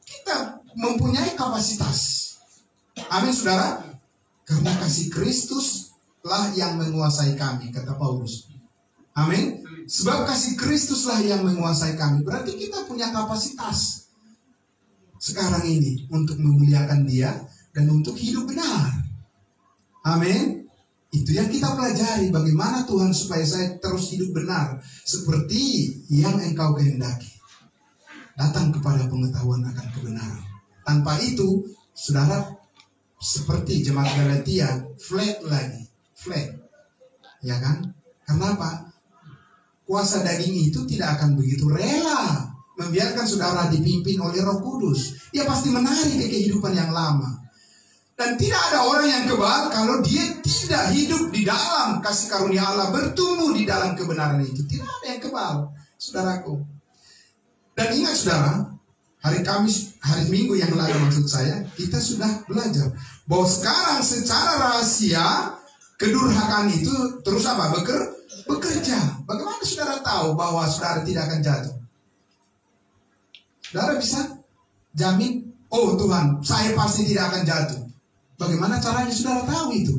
Kita mempunyai kapasitas. Amin, saudara. Karena kasih Kristus lah yang menguasai kami, kata Paulus. Amin. Sebab kasih Kristuslah yang menguasai kami. Berarti kita punya kapasitas sekarang ini untuk memuliakan Dia dan untuk hidup benar. Amin. Itu yang kita pelajari. Bagaimana Tuhan supaya saya terus hidup benar seperti yang Engkau kehendaki. Datang kepada pengetahuan akan kebenaran. Tanpa itu, saudara, seperti jemaat Galatia, flat lagi. Flat. Ya kan? Kenapa? Kuasa daging itu tidak akan begitu rela membiarkan saudara dipimpin oleh Roh Kudus. Dia pasti menarik ke kehidupan yang lama. Dan tidak ada orang yang kebal kalau dia tidak hidup di dalam kasih karunia Allah, bertumbuh di dalam kebenaran itu. Tidak ada yang kebal, saudaraku. Dan ingat saudara, hari Kamis, hari Minggu yang lalu maksud saya, kita sudah belajar bahwa sekarang secara rahasia kedurhakaan itu terus apa? Bekerja. Bagaimana saudara tahu bahwa saudara tidak akan jatuh? Saudara bisa jamin, oh Tuhan, saya pasti tidak akan jatuh. Bagaimana caranya saudara tahu itu?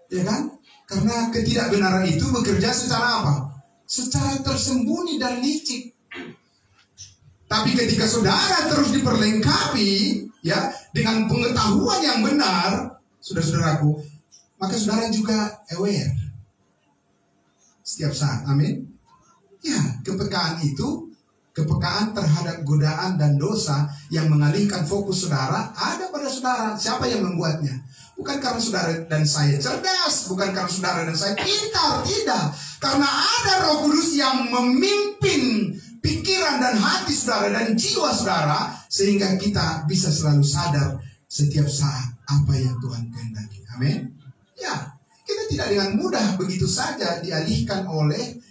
Ya kan? Karena ketidakbenaran itu bekerja secara apa? Secara tersembunyi dan licik. Tapi ketika saudara terus diperlengkapi ya dengan pengetahuan yang benar, saudara-saudaraku, maka saudara juga aware setiap saat. Amin. Ya, kepekaan itu, kepekaan terhadap godaan dan dosa yang mengalihkan fokus saudara ada pada ada saudara. Siapa yang membuatnya? Bukan karena saudara dan saya cerdas, bukan karena saudara dan saya pintar, tidak. Karena ada Roh Kudus yang memimpin pikiran dan hati saudara dan jiwa saudara, sehingga kita bisa selalu sadar setiap saat apa yang Tuhan kehendaki. Amin. Ya, kita tidak dengan mudah begitu saja dialihkan oleh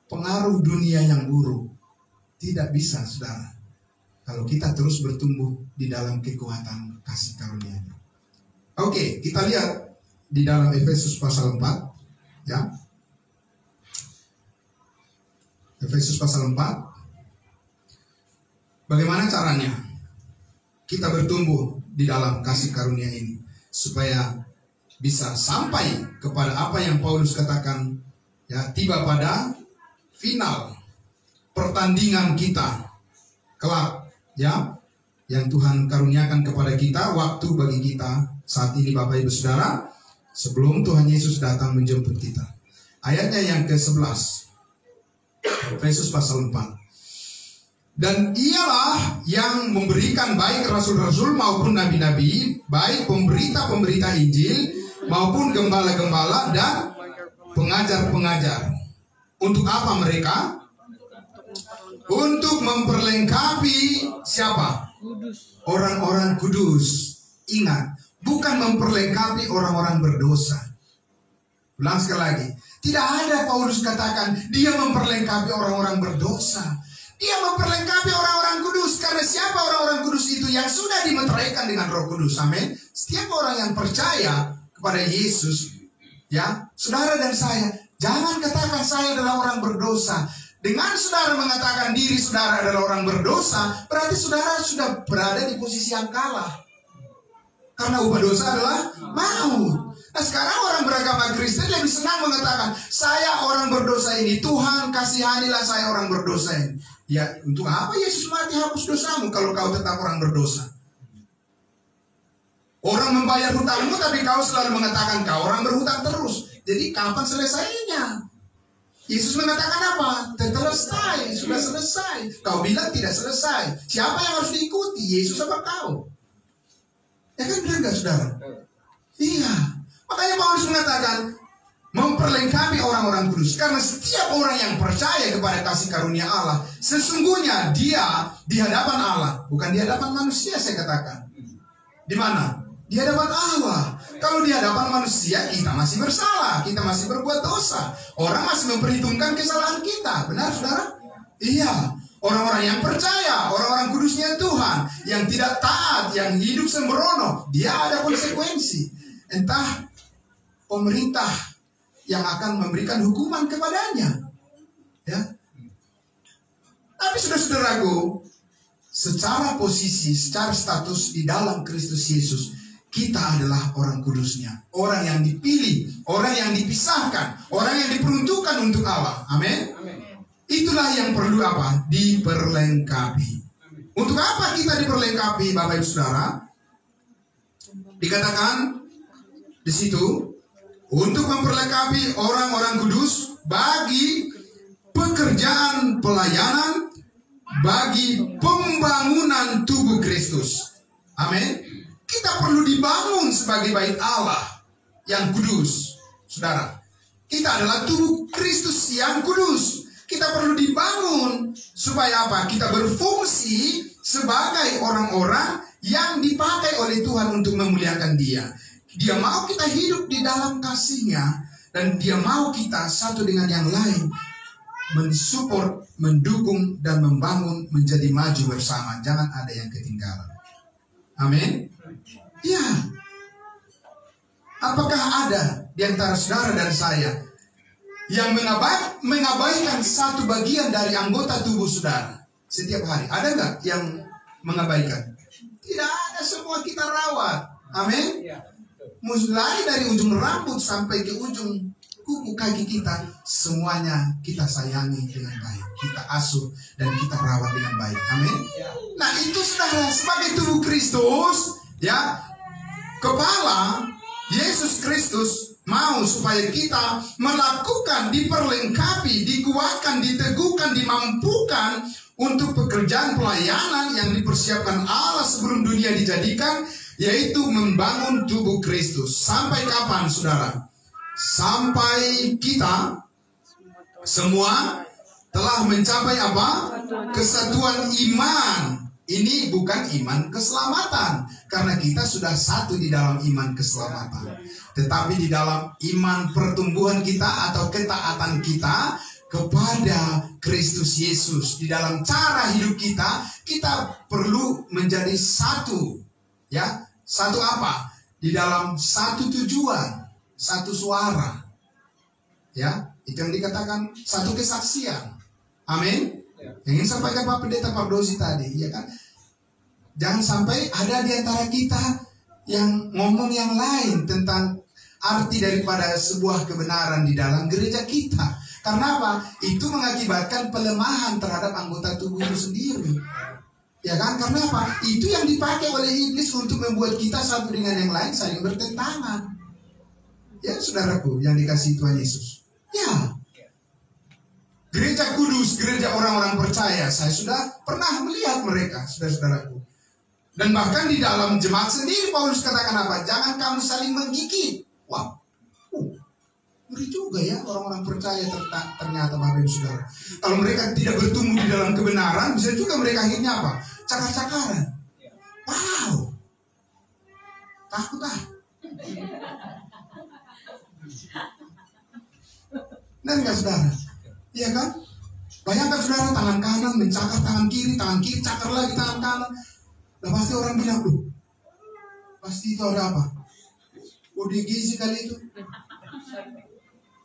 pengaruh dunia yang buruk. Tidak bisa, saudara, kalau kita terus bertumbuh di dalam kekuatan kasih karunia-Nya. Oke, kita lihat di dalam Efesus pasal 4, ya. Efesus pasal 4. Bagaimana caranya kita bertumbuh di dalam kasih karunia ini supaya bisa sampai kepada apa yang Paulus katakan, ya, tiba pada final pertandingan kita kelak, ya, yang Tuhan karuniakan kepada kita, waktu bagi kita saat ini, Bapak Ibu Saudara, sebelum Tuhan Yesus datang menjemput kita. Ayatnya yang ke-11, Efesus pasal 4. Dan ialah yang memberikan baik rasul-rasul maupun nabi-nabi, baik pemberita-pemberita Injil maupun gembala-gembala dan pengajar-pengajar. Untuk apa mereka? Untuk memperlengkapi siapa? Orang-orang kudus. Ingat, bukan memperlengkapi orang-orang berdosa. Ulang sekali lagi. Tidak ada Paulus katakan dia memperlengkapi orang-orang berdosa. Dia memperlengkapi orang-orang kudus. Karena siapa orang-orang kudus itu? Yang sudah dimeteraikan dengan Roh Kudus. Amin. Setiap orang yang percaya kepada Yesus, ya, saudara dan saya, jangan katakan saya adalah orang berdosa. Dengan saudara mengatakan diri saudara adalah orang berdosa, berarti saudara sudah berada di posisi yang kalah. Karena upah dosa adalah maut. Nah, sekarang orang beragama Kristen lebih senang mengatakan, saya orang berdosa ini, Tuhan kasihanilah saya orang berdosa ini. Ya, untuk apa Yesus mati hapus dosamu kalau kau tetap orang berdosa? Orang membayar hutangmu, tapi kau selalu mengatakan kau orang berhutang terus. Jadi kapan selesainya? Yesus mengatakan apa? Tetelestai, sudah selesai. Kau bilang tidak selesai. Siapa yang harus diikuti? Yesus apa kau? Ya kan, benar nggak, saudara? Iya. Makanya Paulus mengatakan memperlengkapi orang-orang kudus. Karena setiap orang yang percaya kepada kasih karunia Allah, sesungguhnya dia di hadapan Allah, bukan di hadapan manusia, saya katakan. Di mana? Di hadapan Allah. Kalau di hadapan manusia, kita masih bersalah, kita masih berbuat dosa. Orang masih memperhitungkan kesalahan kita. Benar, saudara? Iya. Orang-orang yang percaya, orang-orang kudusnya Tuhan, yang tidak taat, yang hidup sembrono, dia ada konsekuensi. Entah pemerintah yang akan memberikan hukuman kepadanya, ya. Tapi saudara-saudaraku, secara posisi, secara status di dalam Kristus Yesus, kita adalah orang kudusnya, orang yang dipilih, orang yang dipisahkan, orang yang diperuntukkan untuk Allah. Amin. Itulah yang perlu apa? Diperlengkapi. Untuk apa kita diperlengkapi, Bapak Ibu Saudara? Dikatakan di situ, untuk memperlengkapi orang-orang kudus bagi pekerjaan pelayanan, bagi pembangunan tubuh Kristus. Amin. Kita perlu dibangun sebagai bait Allah yang kudus, saudara. Kita adalah tubuh Kristus yang kudus. Kita perlu dibangun supaya apa? Kita berfungsi sebagai orang-orang yang dipakai oleh Tuhan untuk memuliakan Dia. Dia mau kita hidup di dalam kasih-Nya, dan Dia mau kita satu dengan yang lain mensupport, mendukung, dan membangun menjadi maju bersama. Jangan ada yang ketinggalan. Amin. Ya. Apakah ada di antara saudara dan saya yang mengabaikan satu bagian dari anggota tubuh saudara setiap hari? Ada nggak yang mengabaikan? Tidak ada, semua kita rawat. Amin. Mulai dari ujung rambut sampai ke ujung kuku kaki kita, semuanya kita sayangi dengan baik, kita asuh dan kita rawat dengan baik. Amin. Nah, itu saudara, sebagai tubuh Kristus, ya, kepala Yesus Kristus mau supaya kita melakukan, diperlengkapi, dikuatkan, diteguhkan, dimampukan untuk pekerjaan pelayanan yang dipersiapkan Allah sebelum dunia dijadikan, yaitu membangun tubuh Kristus. Sampai kapan, saudara? Sampai kita semua telah mencapai apa? Kesatuan iman. Ini bukan iman keselamatan, karena kita sudah satu di dalam iman keselamatan. Tetapi di dalam iman pertumbuhan kita atau ketaatan kita kepada Kristus Yesus. Di dalam cara hidup kita, kita perlu menjadi satu. Ya, satu apa? Di dalam satu tujuan, satu suara. Ya, itu yang dikatakan satu kesaksian. Amin. Yang ingin sampaikan Pak Pendeta Pardosi tadi, ya kan? Jangan sampai ada di antara kita yang ngomong yang lain tentang arti daripada sebuah kebenaran di dalam gereja kita. Karena apa? Itu mengakibatkan pelemahan terhadap anggota tubuh itu sendiri. Ya kan? Karena apa? Itu yang dipakai oleh iblis untuk membuat kita satu dengan yang lain saling bertentangan. Ya, saudaraku yang dikasihi Tuhan Yesus. Ya. Gereja kudus, gereja orang-orang percaya, saya sudah pernah melihat mereka, saudara-saudaraku. Dan bahkan di dalam jemaat sendiri Paulus katakan apa? Jangan kamu saling menggigit. Wah, ngeri juga ya orang-orang percaya ternyata Bapak Ibu Saudara. Kalau mereka tidak bertumbuh di dalam kebenaran, bisa juga mereka akhirnya apa? Cakar-cakaran. Wow, takut ah. Dan enggak, saudara? Iya kan? Bayangkan saudara, tangan kanan mencakar tangan kiri cakar lagi tangan kanan. Nah pasti orang bilang, loh, pasti itu ada apa? ODGZ kali itu.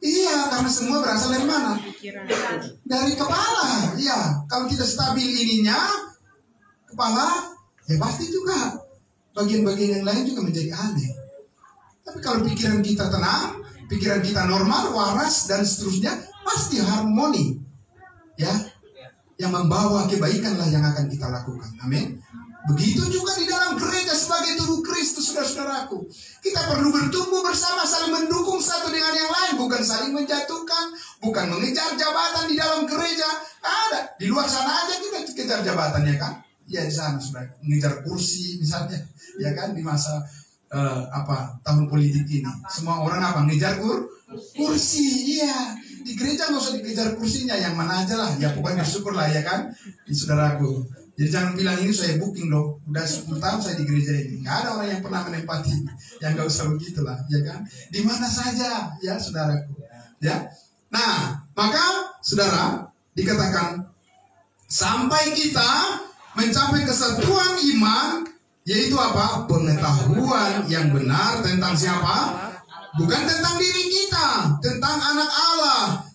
Iya, karena semua berasal dari mana? Dari kepala. Iya, kalau tidak stabil ininya, kepala, ya pasti juga bagian-bagian yang lain juga menjadi aneh. Tapi kalau pikiran kita tenang, pikiran kita normal, waras, dan seterusnya, pasti harmoni, ya, yang membawa kebaikan lah yang akan kita lakukan. Amin. Begitu juga di dalam gereja sebagai tubuh Kristus, saudara-saudaraku. Kita perlu bertumbuh bersama, saling mendukung satu dengan yang lain, bukan saling menjatuhkan, bukan mengejar jabatan di dalam gereja. Ada di luar sana aja kita kejar jabatan, ya kan? Ya di sana sudah mengejar kursi misalnya, ya kan, di masa tahun politik ini. Semua orang apa? Ngejar kursi, iya. Di gereja nggak usah dikejar kursinya, yang mana aja lah. Ya pokoknya bersyukur lah, ya kan, saudaraku. Jadi jangan bilang ini saya booking loh, udah 10 tahun saya di gereja ini. Nggak ada orang yang pernah menempati, yang nggak usah begitulah, ya kan. Di mana saja, ya saudaraku. Ya. Nah, maka saudara dikatakan sampai kita mencapai kesatuan iman, yaitu apa? Pengetahuan yang benar tentang siapa? Bukan tentang diri kita, tentang anak Allah.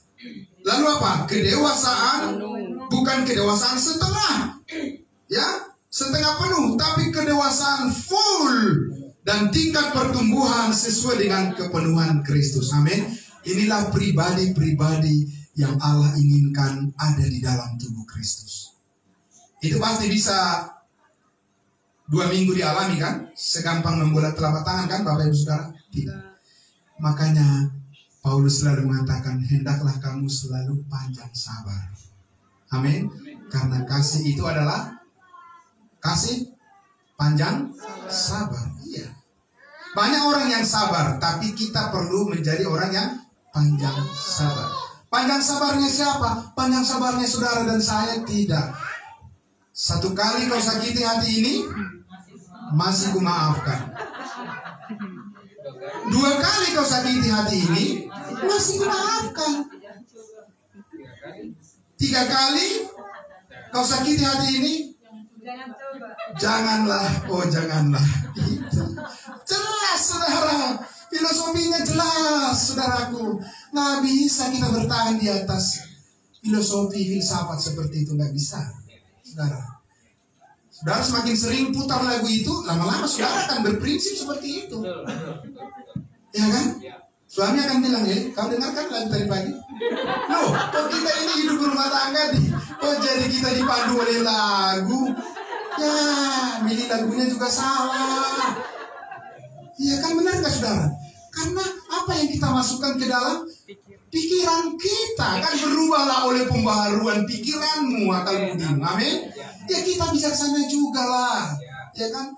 Lalu apa? Kedewasaan, bukan kedewasaan setengah, ya, setengah penuh, tapi kedewasaan full dan tingkat pertumbuhan sesuai dengan kepenuhan Kristus. Amin. Inilah pribadi-pribadi yang Allah inginkan ada di dalam tubuh Kristus. Itu pasti bisa 2 minggu dialami kan? Segampang membola telapak tangan kan, Bapak Ibu Saudara? Tidak. Makanya Paulus selalu mengatakan, hendaklah kamu selalu panjang sabar. Amin. Karena kasih itu adalah kasih panjang sabar. Iya. Banyak orang yang sabar, tapi kita perlu menjadi orang yang panjang sabar. Panjang sabarnya siapa? Panjang sabarnya saudara dan saya tidak. 1 kali kau sakiti hati ini, masih kumaafkan. 2 kali kau sakiti hati ini, masih kumaafkan. 3 kali kau sakiti hati ini, janganlah, oh janganlah. Jelas saudara, filosofinya jelas saudaraku. Nggak bisa kita bertahan di atas filosofi filsafat seperti itu, nggak bisa, saudara. Saudara semakin sering putar lagu itu, lama-lama saudara akan berprinsip seperti itu, ya kan? Suami akan bilang, kau dengarkan lagu tadi pagi? Loh, kok kita ini hidup berumah tangga kok jadi kita dipandu oleh lagu? Ya, milih lagunya juga salah. Iya kan, benar nggak saudara? Karena apa yang kita masukkan ke dalam Pikiran kita kan berubahlah oleh pembaharuan pikiranmu, akal budimu. Amin. Ya kita bijaksana juga lah. Ya kan?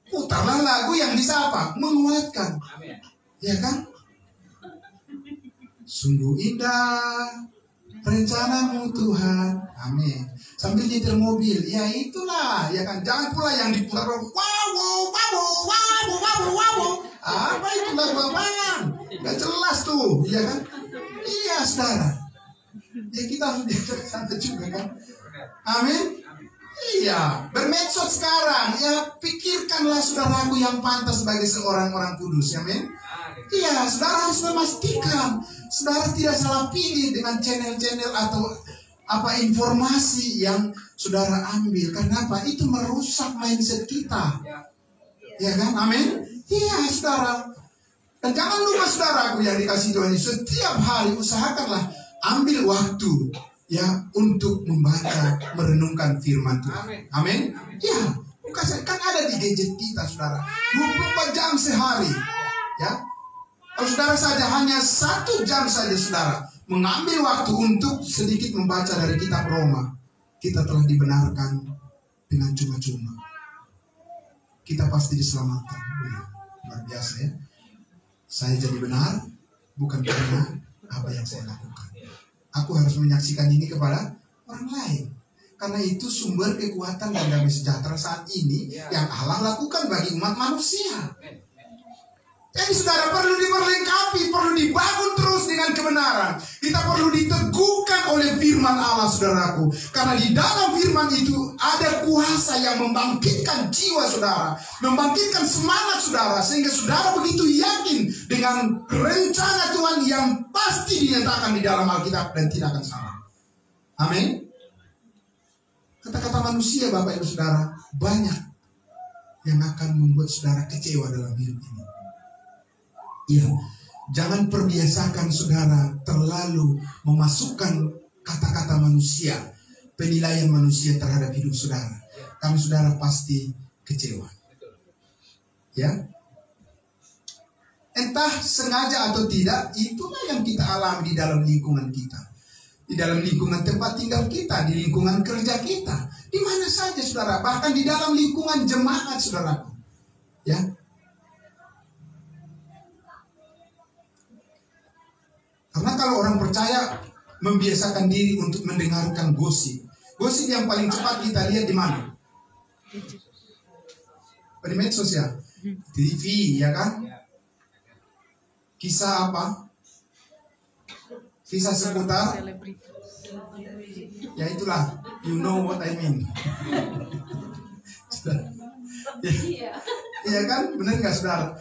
Putarlah lagu yang bisa apa? Menguatkan. Ya kan? Sungguh indah rencanamu Tuhan. Amin. Sambil nyetir mobil, ya itulah, ya kan. Jangan pula yang diputar wow, wow, wow, wow, wow, wow. Apa itu lagu apaan? Gak jelas tuh, ya kan? Iya, saudara. Ya kita harus bijaksana juga kan. Amin. Iya, bermedsos sekarang. Ya pikirkanlah saudaraku yang pantas sebagai seorang orang kudus. Amin. Iya, saudara harus memastikan saudara tidak salah pilih dengan channel-channel atau apa informasi yang saudara ambil. Karena apa? Itu merusak mindset kita. Ya kan? Amin. Iya, saudara. Dan jangan lupa saudaraku yang dikasih Tuhan Yesus, setiap hari usahakanlah ambil waktu ya untuk membaca, merenungkan firman Tuhan. Amin. Ya, kan ada di gadget kita saudara, 24 jam sehari. Ya, kalau saudara saja hanya 1 jam saja saudara mengambil waktu untuk sedikit membaca dari kitab Roma, kita telah dibenarkan dengan cuma-cuma. Kita pasti diselamatkan. Luar biasa ya. Saya jadi benar bukan karena apa yang saya lakukan. Aku harus menyaksikan ini kepada orang lain. Karena itu sumber kekuatan dan damai sejahtera saat ini yang Allah lakukan bagi umat manusia. Jadi saudara perlu diperlengkapi, perlu dibangun terus dengan kebenaran. Kita perlu diteguhkan oleh firman Allah saudaraku. Karena di dalam firman itu ada kuasa yang membangkitkan jiwa saudara, membangkitkan semangat saudara, sehingga saudara begitu yakin dengan rencana Tuhan yang pasti dinyatakan di dalam Alkitab dan tidak akan salah. Amin. Kata-kata manusia Bapak Ibu Saudara banyak yang akan membuat saudara kecewa dalam hidup ini. Ya, jangan perbiasakan saudara terlalu memasukkan kata-kata manusia, penilaian manusia terhadap hidup saudara. Karena saudara pasti kecewa. Ya, entah sengaja atau tidak, itulah yang kita alami di dalam lingkungan kita, di dalam lingkungan tempat tinggal kita, di lingkungan kerja kita, di mana saja saudara, bahkan di dalam lingkungan jemaat saudaraku. Ya. Karena kalau orang percaya membiasakan diri untuk mendengarkan gosip. Gosip yang paling cepat kita lihat di mana? Di medsos ya, TV ya kan? Kisah apa? Kisah seputar? Ya itulah, you know what I mean. Iya kan? Benar nggak saudara?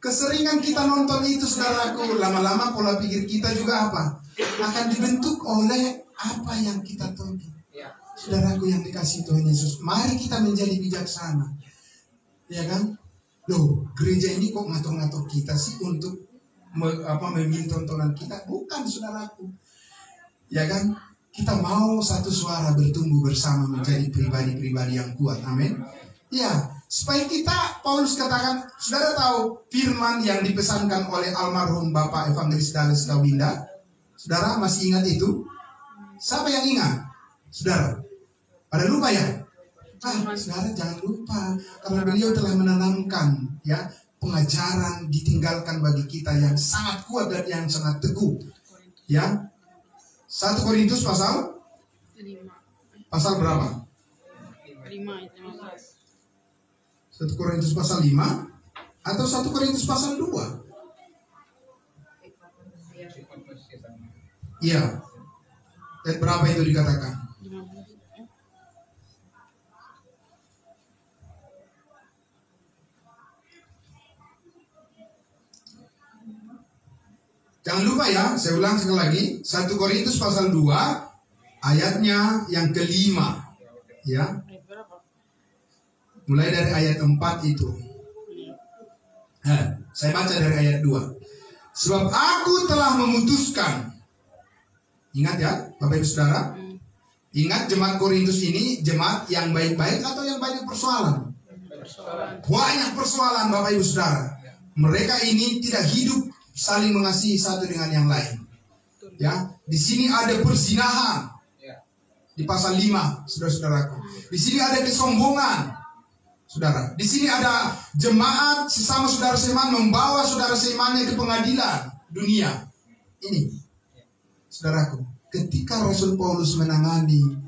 Keseringan kita nonton itu saudaraku, lama-lama pola pikir kita juga apa? Akan dibentuk oleh apa yang kita tonton. Saudaraku yang dikasih Tuhan Yesus, mari kita menjadi bijaksana. Ya kan? Loh, gereja ini kok ngatur-ngatur kita sih untuk memilih tontonan kita? Bukan saudaraku. Ya kan? Kita mau satu suara bertumbuh bersama menjadi pribadi-pribadi yang kuat. Amin. Ya, supaya kita, Paulus katakan, saudara tahu firman yang dipesankan oleh almarhum Bapak Evangelis Dales Kawinda? Saudara masih ingat itu? Siapa yang ingat? Saudara, pada lupa ya? Saudara jangan lupa, karena beliau telah menanamkan ya pengajaran ditinggalkan bagi kita yang sangat kuat dan yang sangat teguh. Ya, 1 Korintus pasal berapa? 1 Korintus pasal 5 atau 1 Korintus pasal 2? Iya. Ayat berapa itu dikatakan? Jangan lupa ya, saya ulang sekali lagi, 1 Korintus pasal 2 ayatnya yang kelima. Ya. Mulai dari ayat 4 itu. Saya baca dari ayat 2. Sebab aku telah memutuskan. Ingat ya, Bapak Ibu Saudara. Ingat jemaat Korintus ini jemaat yang baik-baik atau yang banyak persoalan? Banyak persoalan Bapak Ibu Saudara. Mereka ini tidak hidup saling mengasihi satu dengan yang lain. Ya, di sini ada perzinahan. Di pasal 5, saudara-saudaraku. Di sini ada kesombongan. Saudara, di sini ada jemaat sesama saudara seiman membawa saudara seimannya ke pengadilan dunia. Ini, saudaraku, ketika Rasul Paulus menangani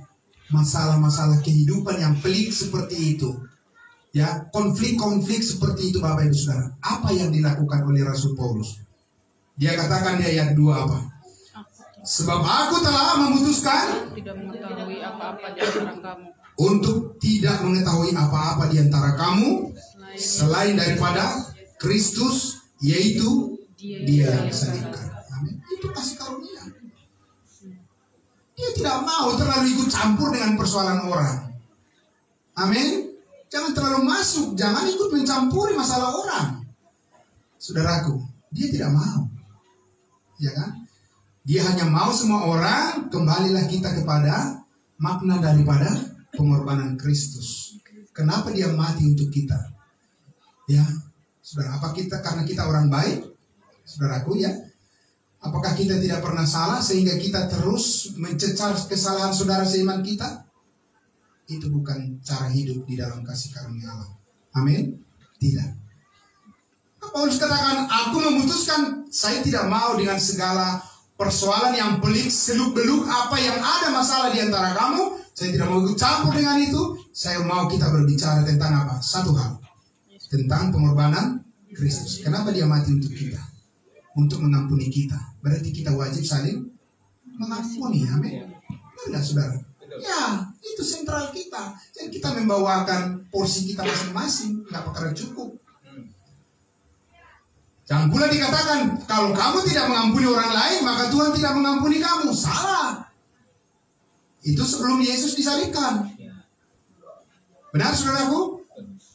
masalah-masalah kehidupan yang pelik seperti itu, ya, konflik-konflik seperti itu, Bapak Ibu Saudara, apa yang dilakukan oleh Rasul Paulus? Dia katakan di ayat 2 apa? Sebab aku telah memutuskan tidak mengetahui apa-apa di antara kamu, untuk tidak mengetahui apa-apa di antara kamu selain daripada Kristus, yaitu Dia yang disalibkan. Amin. Itu kasih karunia. Dia tidak mau terlalu ikut campur dengan persoalan orang. Amin. Jangan terlalu masuk, jangan ikut mencampuri masalah orang. Saudaraku, dia tidak mau. Ya kan? Dia hanya mau semua orang, kembalilah kita kepada makna daripada pengorbanan Kristus. Kenapa dia mati untuk kita? Ya, saudara, apa kita karena kita orang baik? Saudaraku, ya. Apakah kita tidak pernah salah sehingga kita terus mencecar kesalahan saudara seiman kita? Itu bukan cara hidup di dalam kasih karunia Allah. Amin. Tidak. Paulus katakan, aku memutuskan, saya tidak mau dengan segala persoalan yang pelik, seluk-beluk, apa yang ada masalah di antara kamu, saya tidak mau ikut campur dengan itu. Saya mau kita berbicara tentang apa? Satu hal, tentang pengorbanan Kristus. Kenapa dia mati untuk kita? Untuk mengampuni kita. Berarti kita wajib saling mengampuni. Amin. Benar nggak, saudara? Ya, itu sentral kita. Jadi kita membawakan porsi kita masing-masing, nggak perkara cukup. Jangan pula dikatakan, kalau kamu tidak mengampuni orang lain, maka Tuhan tidak mengampuni kamu. Salah. Itu sebelum Yesus disalibkan. Benar, saudaraku?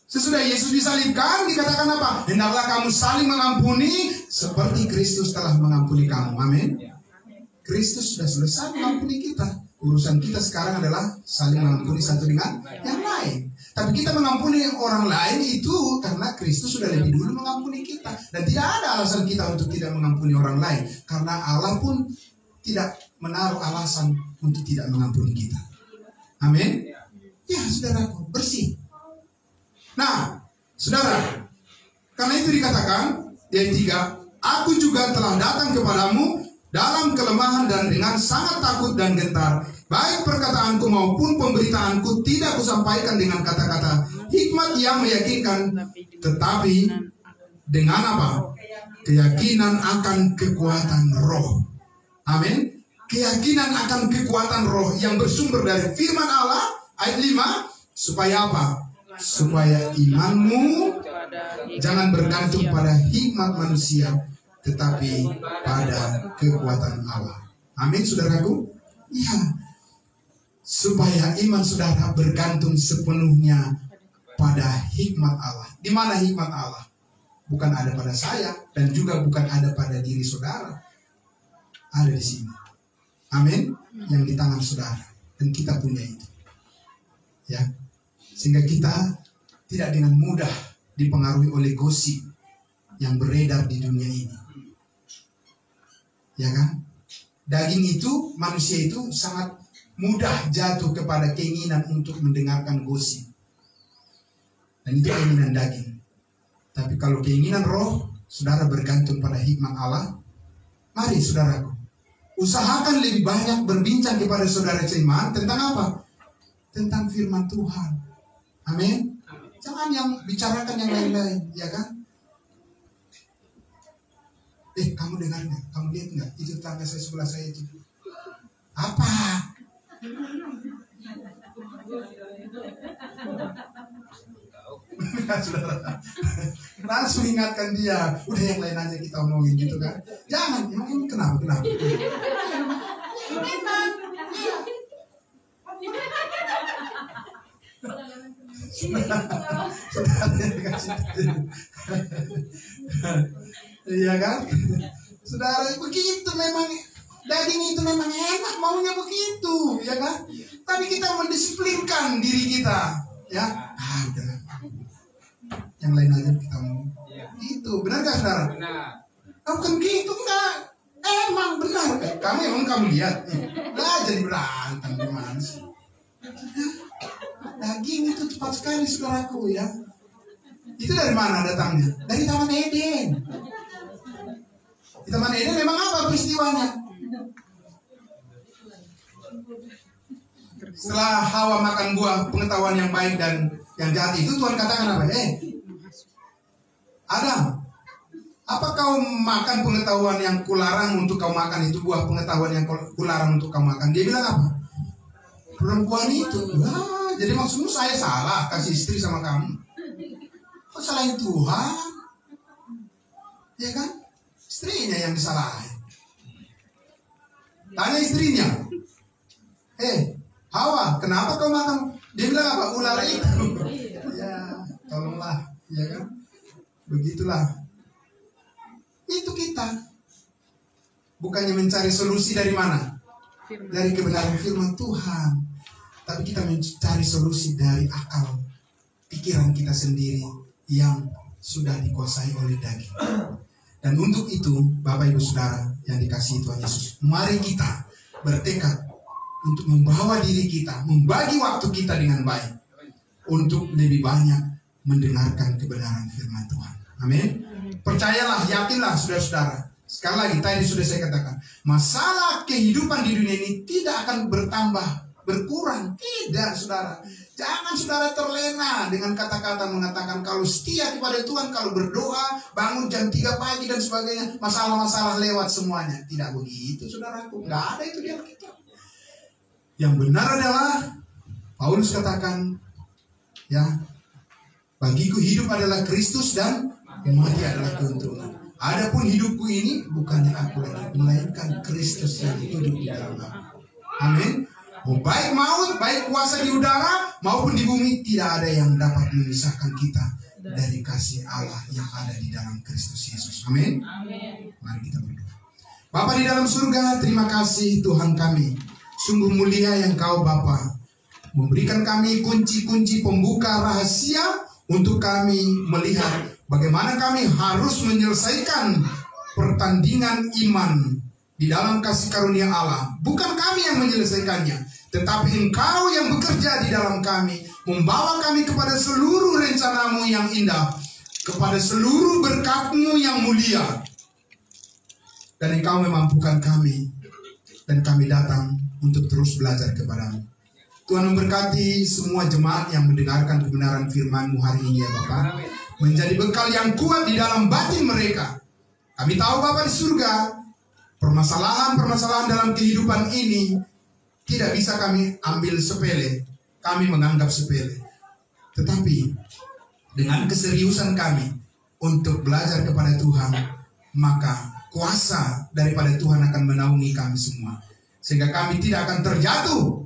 Sesudah Yesus disalibkan, dikatakan apa? Hendaklah kamu saling mengampuni, seperti Kristus telah mengampuni kamu. Amin. Kristus sudah selesai mengampuni kita. Urusan kita sekarang adalah saling mengampuni satu dengan yang lain. Tapi kita mengampuni orang lain itu karena Kristus sudah lebih dulu mengampuni kita. Dan tidak ada alasan kita untuk tidak mengampuni orang lain. Karena Allah pun tidak menaruh alasan untuk tidak mengampuni kita. Amin. Ya, saudaraku, bersih. Nah, saudara, karena itu dikatakan di ayat 3, aku juga telah datang kepadamu dalam kelemahan dan dengan sangat takut dan gentar. Baik perkataanku maupun pemberitaanku tidak kusampaikan dengan kata-kata hikmat yang meyakinkan, tetapi dengan apa? Keyakinan akan kekuatan roh. Amin. Keyakinan akan kekuatan roh yang bersumber dari firman Allah. Ayat 5, supaya apa? Supaya imanmu jangan bergantung pada hikmat manusia, tetapi pada kekuatan Allah. Amin, saudaraku. Ya, supaya iman saudara bergantung sepenuhnya pada hikmat Allah. Di mana hikmat Allah? Bukan ada pada saya dan juga bukan ada pada diri saudara. Ada di sini. Amin. Yang di tangan saudara, dan kita punya itu. Ya. Sehingga kita tidak dengan mudah dipengaruhi oleh gosip yang beredar di dunia ini. Ya kan? Daging itu, manusia itu sangat mudah jatuh kepada keinginan untuk mendengarkan gosip. Dan itu keinginan daging. Tapi kalau keinginan roh, saudara bergantung pada hikmat Allah. Mari saudaraku, usahakan lebih banyak berbincang kepada saudara seiman tentang apa? Tentang firman Tuhan. Amin. Jangan yang bicarakan yang lain-lain, ya kan? Kamu dengar nggak? Kamu lihat nggak? Itu tetangga saya sebelah saya itu. Apa? Saudara, langsung ingatkan dia. Udah yang lain aja kita omongin gitu kan? Jangan. Emang ini kenapa? Iya kan? Saudara, begitu memang. Daging itu memang enak, maunya begitu, ya kan? Tapi kita mendisiplinkan diri kita, ya. Udah. Yang lain aja kita mau. Itu benar gak, saudara? Benar. bukan gitu, enggak. Emang benar. Kamu lihat. Lah jadi berantem gimana sih? Daging itu cepat sekali saudaraku ya. Itu dari mana datangnya? Dari Taman Eden. Di Taman Eden memang apa peristiwanya? Setelah Hawa makan buah pengetahuan yang baik dan yang jahat itu, Tuhan katakan apa? Adam, apa kau makan pengetahuan yang kularang untuk kau makan itu, buah pengetahuan yang kularang untuk kau makan? Dia bilang apa? Perempuan itu. Jadi maksudmu saya salah kasih istri sama kamu? Kok salahin Tuhan? Ya kan? Istrinya yang disalahin. Tanya istrinya, Hawa, kenapa kau makan? Dia bilang apa? Ular itu. Ya, tolonglah, ya kan? Begitulah. Itu kita. Bukannya mencari solusi dari mana? Dari kebenaran firman Tuhan. Tapi kita mencari solusi dari akal pikiran kita sendiri yang sudah dikuasai oleh daging. Dan untuk itu, Bapak Ibu Saudara yang dikasihi Tuhan Yesus, mari kita bertekad untuk membawa diri kita, membagi waktu kita dengan baik untuk lebih banyak mendengarkan kebenaran firman Tuhan. Amin. Percayalah, yakinlah saudara-saudara. Sekali lagi tadi sudah saya katakan, masalah kehidupan di dunia ini tidak akan bertambah, berkurang. Tidak, saudara. Jangan saudara terlena dengan kata-kata mengatakan kalau setia kepada Tuhan, kalau berdoa, bangun jam 3 pagi dan sebagainya, masalah-masalah lewat semuanya. Tidak begitu, saudaraku. Nggak ada itu di Alkitab. Yang benar adalah Paulus katakan, ya, bagiku hidup adalah Kristus dan mati adalah keuntungan. Adapun hidupku ini bukannya aku lagi, melainkan Kristus yang hidup di dalam aku. Amin. Baik maut, baik kuasa di udara maupun di bumi, tidak ada yang dapat memisahkan kita dari kasih Allah yang ada di dalam Kristus Yesus. Amin. Mari kita berdoa. Bapa di dalam surga, terima kasih Tuhan kami. Sungguh mulia yang Kau Bapa, memberikan kami kunci-kunci pembuka rahasia untuk kami melihat bagaimana kami harus menyelesaikan pertandingan iman di dalam kasih karunia Allah. Bukan kami yang menyelesaikannya, tetapi Engkau yang bekerja di dalam kami, membawa kami kepada seluruh rencanamu yang indah, kepada seluruh berkat-Mu yang mulia. Dan Engkau memampukan kami, dan kami datang untuk terus belajar kepada-Mu. Tuhan memberkati semua jemaat yang mendengarkan kebenaran firman-Mu hari ini ya Bapak, menjadi bekal yang kuat di dalam batin mereka. Kami tahu Bapak di surga, permasalahan-permasalahan dalam kehidupan ini tidak bisa kami ambil sepele, kami menganggap sepele. Tetapi dengan keseriusan kami untuk belajar kepada Tuhan, maka kuasa daripada Tuhan akan menaungi kami semua. Sehingga kami tidak akan terjatuh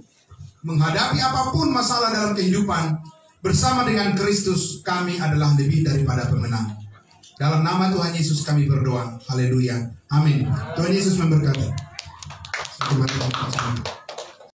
menghadapi apapun masalah dalam kehidupan. Bersama dengan Kristus kami adalah lebih daripada pemenang. Dalam nama Tuhan Yesus kami berdoa. Haleluya. Amin. Tuhan Yesus memberkati.